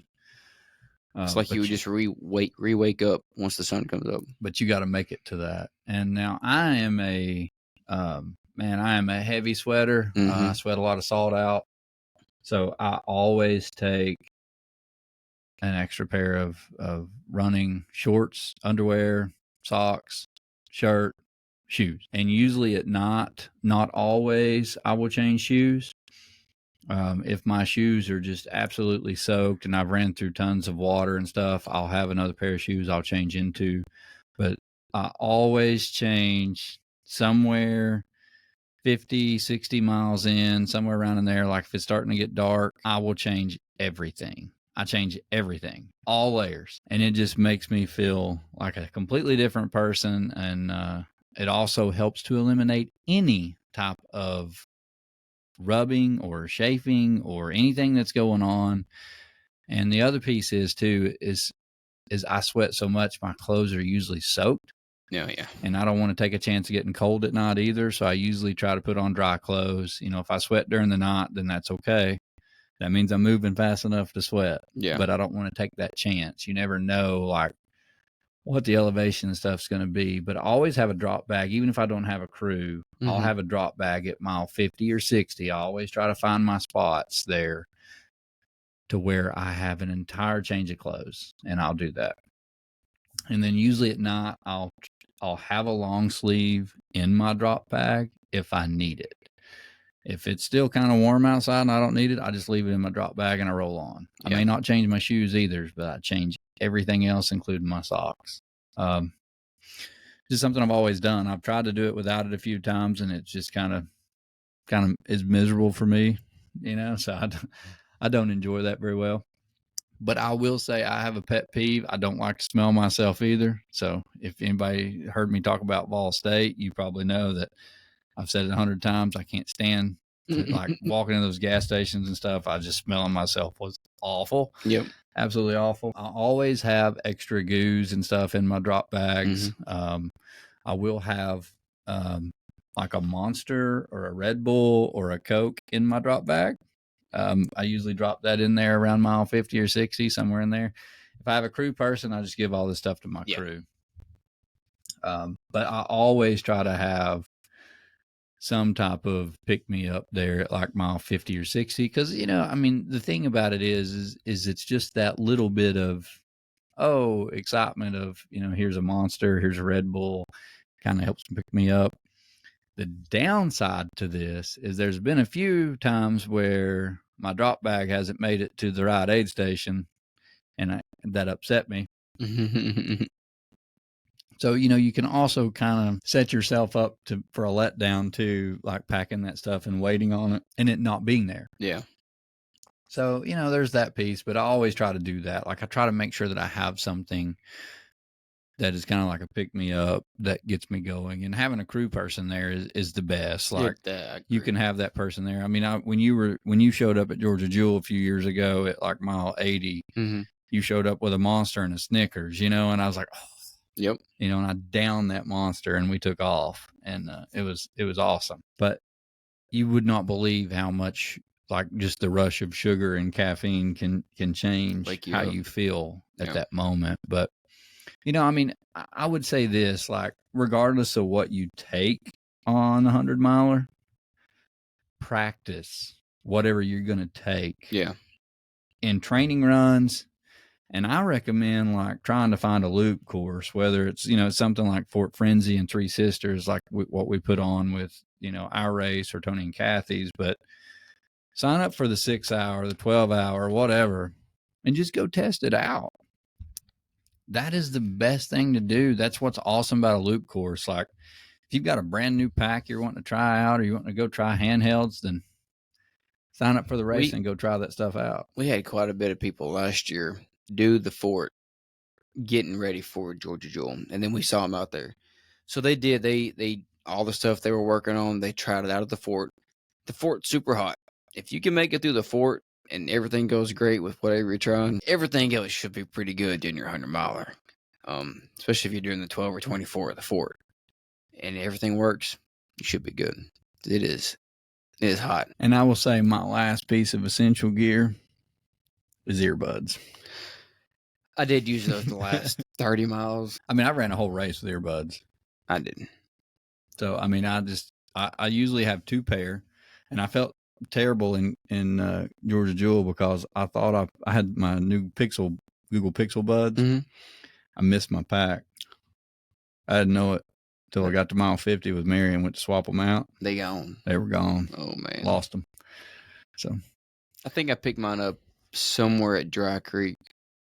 It's like you would just re-wake up once the sun comes up. But you got to make it to that. And now I am a heavy sweater. I sweat a lot of salt out. So I always take an extra pair of running shorts, underwear, socks, shirt, shoes. And usually at night, not always, I will change shoes. If my shoes are just absolutely soaked and I've ran through tons of water and stuff, I'll have another pair of shoes I'll change into. But I always change somewhere 50, 60 miles in, somewhere around in there. Like if it's starting to get dark, I will change everything. I change everything, all layers. And it just makes me feel like a completely different person. And it also helps to eliminate any type of rubbing or chafing or anything that's going on. And the other piece is I sweat so much, my clothes are usually soaked. Yeah. And I don't want to take a chance of getting cold at night either. So I usually try to put on dry clothes. If I sweat during the night, then that's okay. That means I'm moving fast enough to sweat. Yeah. But I don't want to take that chance. You never know like what the elevation and stuff's going to be. But I always have a drop bag. Even if I don't have a crew, I'll have a drop bag at mile 50 or 60. I always try to find my spots there to where I have an entire change of clothes, and I'll do that. And then usually at night, I'll have a long sleeve in my drop bag if I need it. If it's still kind of warm outside and I don't need it, I just leave it in my drop bag and I roll on. I may not change my shoes either, but I change everything else, including my socks. Just something I've always done. I've tried to do it without it a few times, and it's just kind of is miserable for me, so I don't enjoy that very well. But I will say I have a pet peeve. I don't like to smell myself either. So if anybody heard me talk about Vol State, you probably know that I've said it 100 times. I can't stand like walking in those gas stations and stuff. I just smelling myself was awful. Yep. Absolutely awful. I always have extra goos and stuff in my drop bags. I will have like a Monster or a Red Bull or a Coke in my drop bag. I usually drop that in there around mile 50 or 60, somewhere in there. If I have a crew person, I just give all this stuff to my crew. But I always try to have some type of pick me up there at like mile 50 or 60. Because, I mean, the thing about it is it's just that little bit of, excitement of, here's a Monster, here's a Red Bull, kind of helps pick me up. The downside to this is there's been a few times where my drop bag hasn't made it to the right aid station, and that upset me. So, you can also kind of set yourself up for a letdown too, like packing that stuff and waiting on it and it not being there. Yeah. So, there's that piece, but I always try to do that. Like I try to make sure that I have something that is kind of like a pick me up that gets me going, and having a crew person there is the best. Like you can have that person there. I mean, when you showed up at Georgia Jewel a few years ago at like mile 80, you showed up with a Monster and a Snickers, and I was like, oh. Yep. And I downed that Monster and we took off, and it was awesome. But you would not believe how much, like, just the rush of sugar and caffeine can change how you feel at that moment. But I mean, I would say this, like, regardless of what you take on the 100-miler, practice whatever you're going to take. Yeah. In training runs. And I recommend like trying to find a loop course, whether it's, something like Fort Frenzy and Three Sisters, like what we put on with, our race or Tony and Kathy's, but sign up for the 6 hour, the 12 hour, whatever, and just go test it out. That is the best thing to do. That's what's awesome about a loop course. Like if you've got a brand new pack you're wanting to try out, or you want to go try handhelds, then sign up for the race and go try that stuff out. We had quite a bit of people last year do the fort getting ready for Georgia Jewel, and then we saw them out there. So they did. They all the stuff they were working on, they tried it out at the fort. The fort's super hot. If you can make it through the fort and everything goes great with whatever you're trying, everything else should be pretty good doing your 100-miler. Especially if you're doing the 12 or 24 at the fort and everything works, you should be good. It is hot. And I will say my last piece of essential gear is earbuds. I did use those the last 30 miles. I mean, I ran a whole race with earbuds. I didn't. So, I mean, I usually have 2 pair, and I felt terrible in Georgia Jewel because I thought I had my new Google Pixel Buds. Mm-hmm. I missed my pack. I didn't know it till I got to mile 50 with Mary and went to swap them out. They gone. They were gone. Oh, man. Lost them. So, I think I picked mine up somewhere at Dry Creek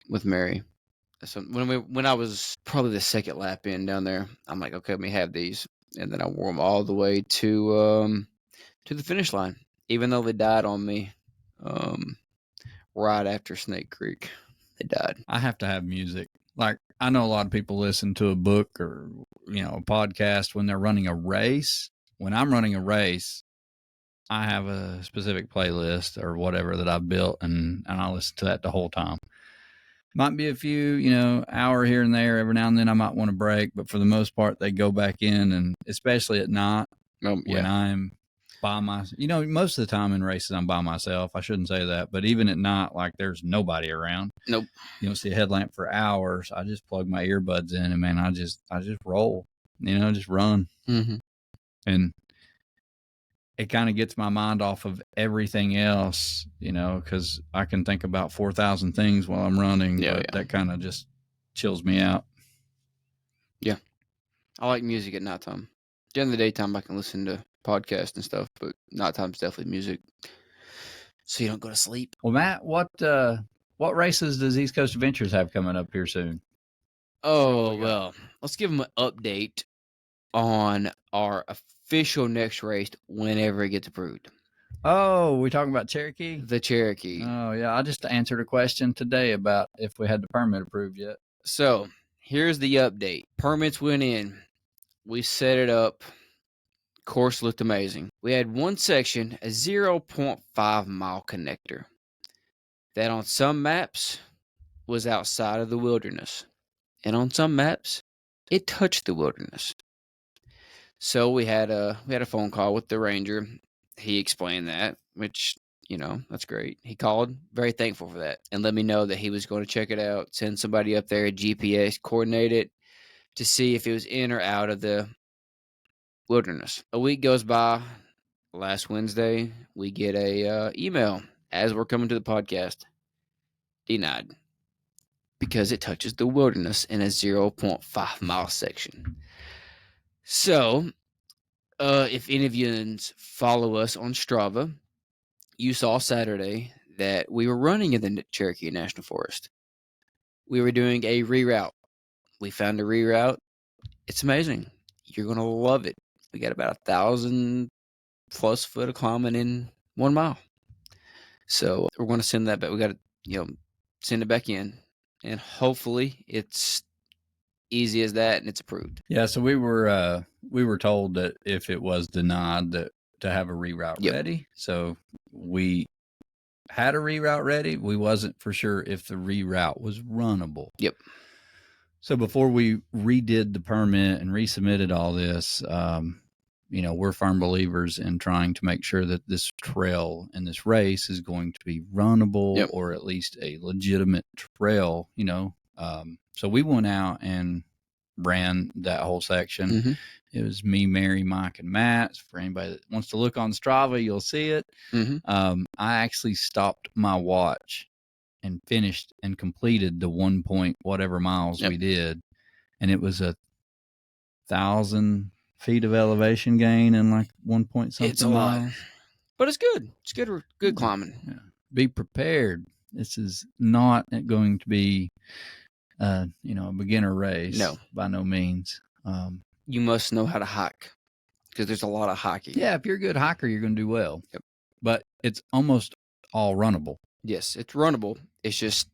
with Mary. So when I was probably the second lap in down there, I'm like, okay, let me have these, and then I wore them all the way to the finish line, even though they died on me right after Snake Creek. They died. I have to have music. Like I know a lot of people listen to a book or a podcast when they're running a race. When I'm running a race, I have a specific playlist or whatever that I've built, and I listen to that the whole time. Might be a few, hour here and there. Every now and then I might want to break, but for the most part, they go back in, and especially at night when I'm by myself. Most of the time in races, I'm by myself. I shouldn't say that, but even at night, like there's nobody around. Nope. You don't see a headlamp for hours. I just plug my earbuds in, and man, I just roll. Just run. Mm-hmm. And it kind of gets my mind off of everything else, because I can think about 4,000 things while I'm running. Yeah, that kind of just chills me out. Yeah. I like music at nighttime. During the daytime, I can listen to podcasts and stuff, but nighttime's definitely music, so you don't go to sleep. Well, Matt, what races does East Coast Adventures have coming up here soon? Oh, well, let's give them an update on our official next race whenever it gets approved. Oh, we talking about Cherokee? The Cherokee. Oh, yeah. I just answered a question today about if we had the permit approved yet. So here's the update. Permits went in. We set it up. Course looked amazing. We had one section, a 0.5 mile connector that on some maps was outside of the wilderness. And on some maps, it touched the wilderness. So we had a phone call with the ranger. He explained that, which, that's great. He called, very thankful for that, and let me know that he was going to check it out, send somebody up there, GPS, coordinate it to see if it was in or out of the Wilderness. A week goes by. Last Wednesday, we get a email as we're coming to the podcast. Denied. Because it touches the wilderness in a 0.5 mile section. So, if any of you follow us on Strava, you saw Saturday that we were running in the Cherokee National Forest. We were doing a reroute. We found a reroute. It's amazing. You're going to love it. We got about 1,000+ foot of climbing in 1 mile. So we're going to send that back. We got to, send it back in, and hopefully it's easy as that and it's approved. Yeah. So we were told that if it was denied, that to have a reroute ready. So we had a reroute ready. We wasn't for sure if the reroute was runnable. Yep. So before we redid the permit and resubmitted all this, we're firm believers in trying to make sure that this trail and this race is going to be runnable or at least a legitimate trail, So we went out and ran that whole section. Mm-hmm. It was me, Mary, Mike, and Matt. For anybody that wants to look on Strava, you'll see it. Mm-hmm. I actually stopped my watch and finished and completed the 1 point whatever miles we did. And it was 1,000 feet of elevation gain and like 1 point something. It's a lot, but it's good. It's good climbing. Yeah. Be prepared. This is not going to be, a beginner race. No, by no means. You must know how to hike because there's a lot of hiking. Yeah, if you're a good hiker, you're going to do well. Yep. But it's almost all runnable. Yes, it's runnable. It's just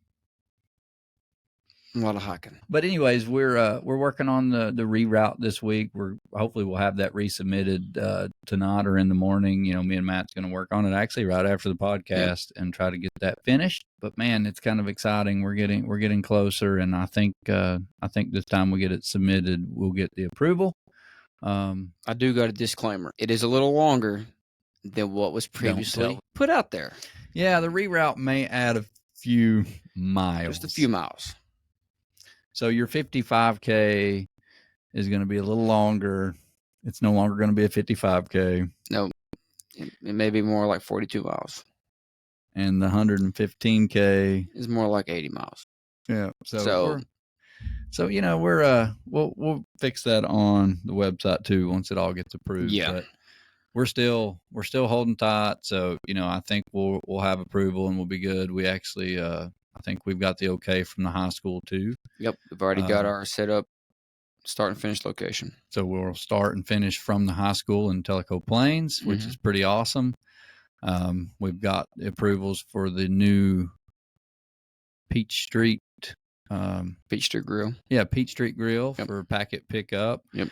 a lot of hiking. But anyways, we're working on the reroute this week. Hopefully we'll have that resubmitted tonight or in the morning. Me and Matt's going to work on it actually right after the podcast and try to get that finished. But man, it's kind of exciting. We're getting closer, and I think this time we get it submitted, we'll get the approval. I do got a disclaimer. It is a little longer than what was previously put out there. Yeah, the reroute may add a few miles. Just a few miles. So your 55K is going to be a little longer. It's no longer going to be a 55K. No, it may be more like 42 miles. And the 115K is more like 80 miles. Yeah. We'll fix that on the website too once it all gets approved. Yeah. But we're still holding tight. So, I think we'll have approval and we'll be good. We actually, I think we've got the okay from the high school too. Yep. We've already got our setup, start and finish location. So we'll start and finish from the high school in Tellico Plains, which is pretty awesome. We've got the approvals for the new Peachtree Grill. Yeah, Peachtree Grill for packet pickup. Yep.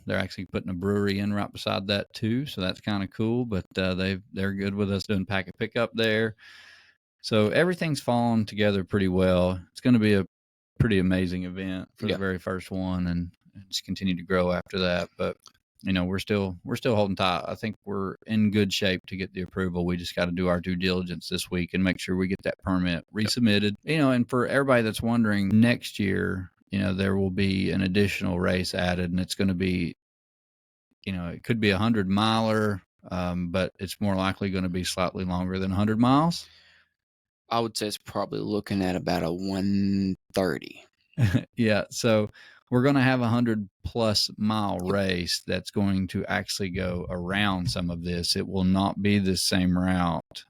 They're actually putting a brewery in right beside that too, so that's kind of cool. But they're good with us doing packet pickup there. So everything's fallen together pretty well. It's going to be a pretty amazing event for the very first one, and just continue to grow after that. But we're still holding tight. I think we're in good shape to get the approval. We just got to do our due diligence this week and make sure we get that permit resubmitted. And for everybody that's wondering, next year, there will be an additional race added, and it's going to be, it could be 100-miler, but it's more likely going to be slightly longer than 100 miles. I would say it's probably looking at about a 130. Yeah. So we're going to have 100+ mile race that's going to actually go around some of this. It will not be the same route.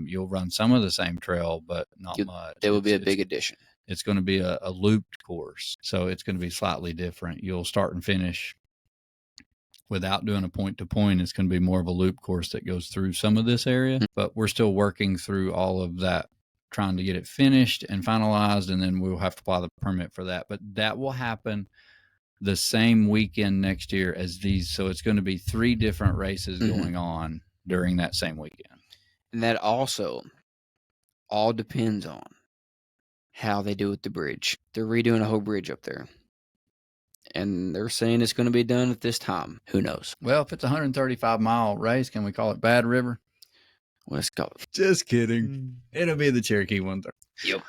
You'll run some of the same trail, but not much. It will be a big addition. It's going to be a looped course. So it's going to be slightly different. You'll start and finish without doing a point to point. It's going to be more of a loop course that goes through some of this area, but we're still working through all of that, trying to get it finished and finalized, and then we'll have to apply the permit for that. But that will happen the same weekend next year as these. So it's going to be 3 different races going on during that same weekend. And that also all depends on how they do with the bridge. They're redoing a whole bridge up there. And they're saying it's going to be done at this time. Who knows? Well, if it's a 135-mile race, can we call it Bad River? Let's go. Just kidding. It'll be the Cherokee 130. Yep.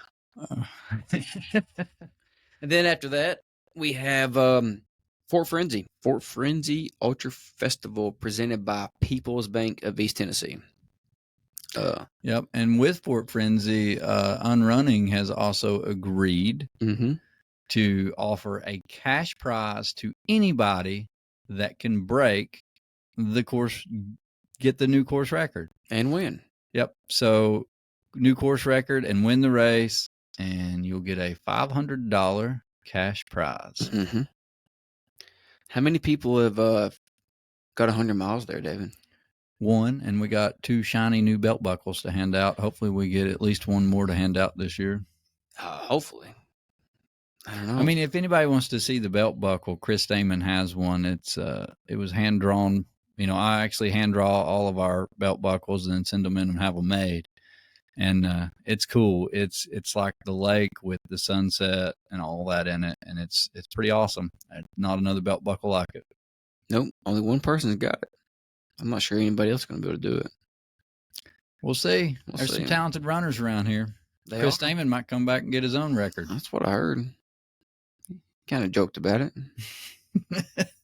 And then after that, we have Fort Frenzy Ultra Festival presented by People's Bank of East Tennessee. Yep. And with Fort Frenzy, Unrunning has also agreed to offer a cash prize to anybody that can break the course, get the new course record. And win. Yep. So new course record and win the race, and you'll get a $500 cash prize. How many people have got 100 miles there, David? One, and we got 2 shiny new belt buckles to hand out. Hopefully we get at least one more to hand out this year. Hopefully. I don't know. I mean, if anybody wants to see the belt buckle, Chris Damon has one. It was hand drawn. You know, I actually hand draw all of our belt buckles and then send them in and have them made. And it's cool. It's like the lake with the sunset and all that in it, and it's pretty awesome. Not another belt buckle like it. Nope, only one person's got it. I'm not sure anybody else is going to be able to do it. We'll see. There's some talented runners around here. Chris Damon might come back and get his own record. That's what I heard. Kind of joked about it.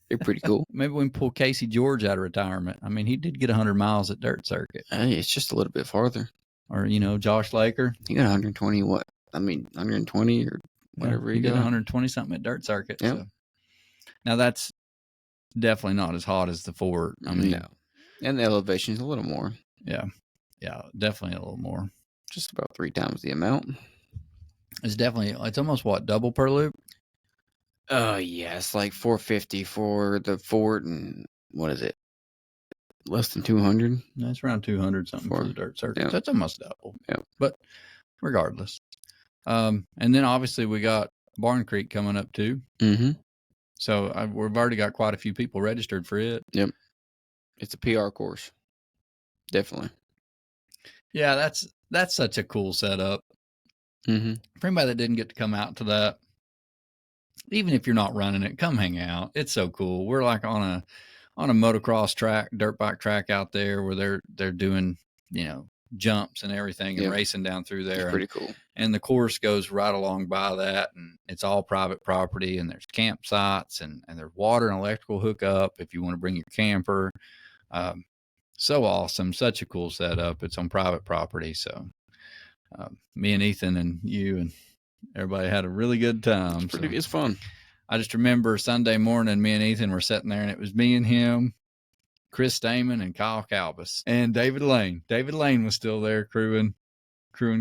They're pretty cool. Maybe we can pull Casey George out of retirement. I mean, he did get 100 miles at Dirt Circuit. Hey, it's just a little bit farther. Or, you know, Josh Laker. He got 120 what? I mean, 120 or whatever he got. 120 something at Dirt Circuit. Yeah. So. Now, that's definitely not as hot as the Fort. I mean, no. And the elevation is a little more. Yeah. Yeah, definitely a little more. Just about 3 times the amount. It's almost what, double per loop? Yeah, it's like 450 for the Fort, and what is it? Less than 200? That's around 200 something for the Dirt Circuit. Yeah. That's almost double. Yeah. But regardless. And then obviously we got Barn Creek coming up too. So we've already got quite a few people registered for it. Yep. It's a PR course. Definitely. Yeah, that's such a cool setup. For anybody that didn't get to come out to that, even if you're not running it, come hang out. It's so cool. We're like on a motocross track, dirt bike track out there where they're doing, you know, jumps and everything and racing down through there. It's pretty cool. And the course goes right along by that, and it's all private property, and there's campsites and there's water and electrical hookup if you want to bring your camper. So awesome. Such a cool setup. It's on private property. So me and Ethan and you and everybody had a really good time. It's fun. I just remember Sunday morning, me and Ethan were sitting there, and it was me and him, Chris Damon, and Kyle Calbus, and David Lane. David Lane was still there crewing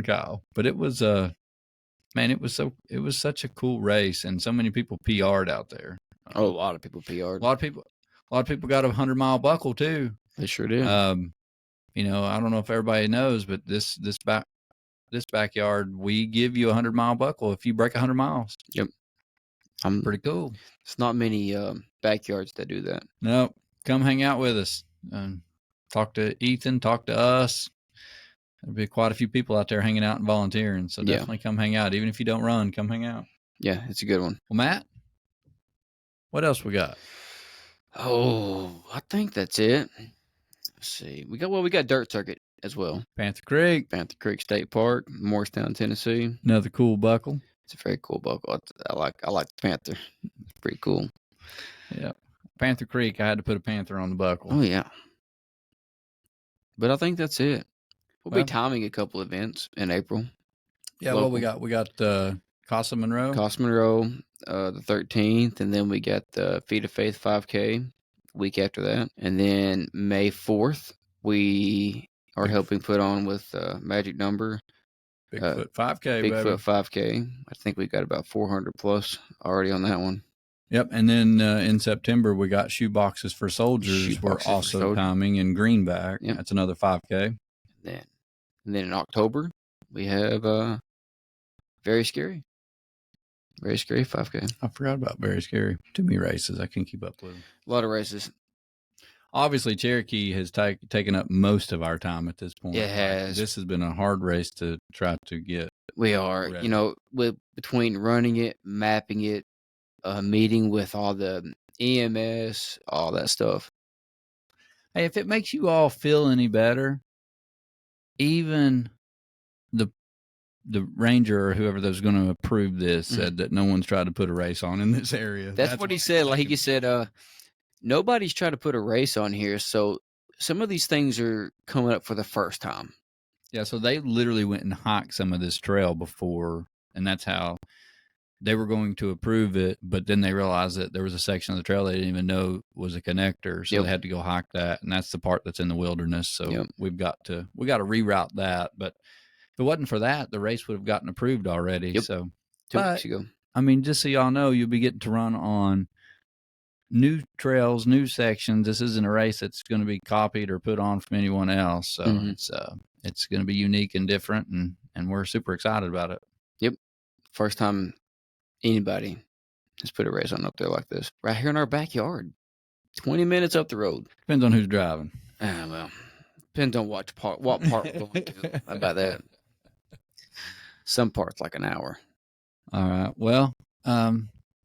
Kyle. But it was it was such a cool race, and so many people PR'd out there. A lot of people PR'd. A lot of people got a 100-mile buckle too. They sure did. You know, I don't know if everybody knows, but this backyard, we give you a 100-mile buckle if you break 100 miles. Yep. Pretty cool. It's not many backyards that do that. No, come hang out with us. Talk to Ethan, talk to us. There'll be quite a few people out there hanging out and volunteering. So definitely come hang out. Even if you don't run, come hang out. Yeah, it's a good one. Well, Matt, what else we got? Oh, I think that's it. Let's see. We got Dirt Circuit as well. Panther Creek State Park, Morristown, Tennessee. Another cool buckle. It's a very cool buckle. I like the Panther. It's pretty cool. Yeah. Panther Creek, I had to put a panther on the buckle. Oh, yeah. But I think that's it. We'll be timing a couple events in April. Yeah, local. Well, we got Casa Monroe. The 13th, and then we got the Feet of Faith 5K week after that. And then May 4th, we are helping put on with Magic Number. Bigfoot 5K, Bigfoot baby. 5K. I think we got about 400 plus already on that one. Yep. And then in September, we got Shoeboxes for Soldiers. We're also timing in Greenback. Yep. That's another 5K. And then in October, we have Very Scary. Very Scary 5K. I forgot about Very Scary. Too many races. I can't keep up with them. A lot of races. Obviously, Cherokee has taken up most of our time at this point. It has. This has been a hard race to try to get. We are, ready. You know, between running it, mapping it, meeting with all the EMS, all that stuff. Hey, if it makes you all feel any better, even the ranger or whoever that was going to approve this said that no one's tried to put a race on in this area. That's what he said. Like he said, nobody's tried to put a race on here, so some of these things are coming up for the first time. Yeah, so they literally went and hiked some of this trail before, and that's how they were going to approve it, but then they realized that there was a section of the trail they didn't even know was a connector, so they had to go hike that, and that's the part that's in the wilderness. So we got to reroute that. But if it wasn't for that, the race would have gotten approved already. So 2 weeks ago. I mean, just so y'all know, you'll be getting to run on new trails, new sections. This isn't a race that's going to be copied or put on from anyone else. So it's going to be unique and different, and we're super excited about it. Yep. First time anybody has put a race on up there like this. Right here in our backyard. 20 minutes up the road. Depends on who's driving. Well, depends on what part we're going to. How about that? Some parts like an hour. All right. Well,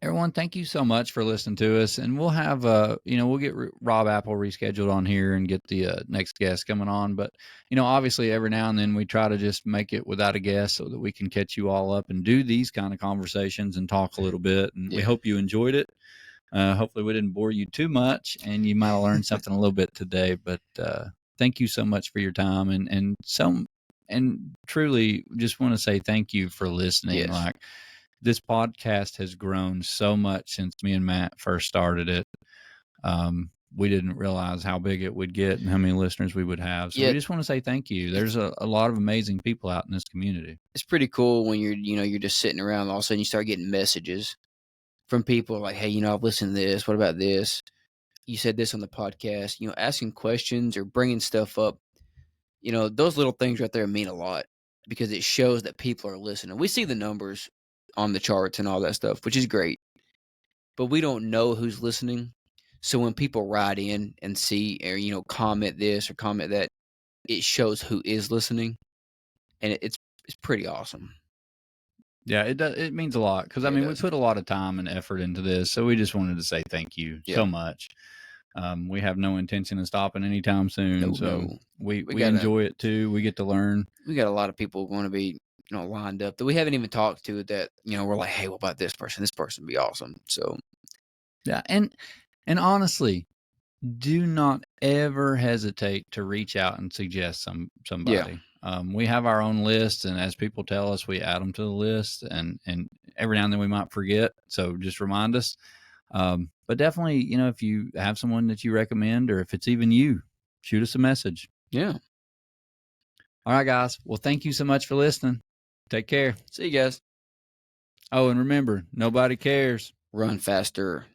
everyone, thank you so much for listening to us, and we'll have we'll get Rob Apple rescheduled on here and get the next guest coming on. But obviously, every now and then we try to just make it without a guest so that we can catch you all up and do these kind of conversations and talk a little bit. And we hope you enjoyed it. Hopefully, we didn't bore you too much, and you might have learned something a little bit today. But thank you so much for your time, and truly, just want to say thank you for listening. Yes. Like, this podcast has grown so much since me and Matt first started it. We didn't realize how big it would get and how many listeners we would have. So we just want to say thank you. There's a lot of amazing people out in this community. It's pretty cool when you're just sitting around and all of a sudden you start getting messages from people like, hey, I've listened to this. What about this? You said this on the podcast, asking questions or bringing stuff up. Those little things right there mean a lot because it shows that people are listening. We see the numbers on the charts and all that stuff, which is great, but we don't know who's listening. So when people write in and see or comment this or comment that, it shows who is listening, and it's pretty awesome. Yeah, it does. It means a lot because we put a lot of time and effort into this, so we just wanted to say thank you so much. We have no intention of stopping anytime soon, we enjoy it too. We get to learn. We got a lot of people going to be lined up that we haven't even talked to that, we're like, hey, what about this person? This person would be awesome. So, yeah. And honestly, do not ever hesitate to reach out and suggest somebody. Yeah. We have our own list, and as people tell us, we add them to the list, and every now and then we might forget. So just remind us. But definitely, if you have someone that you recommend, or if it's even you, shoot us a message. Yeah. All right, guys. Well, thank you so much for listening. Take care. See you guys. Oh, and remember, nobody cares. Run faster.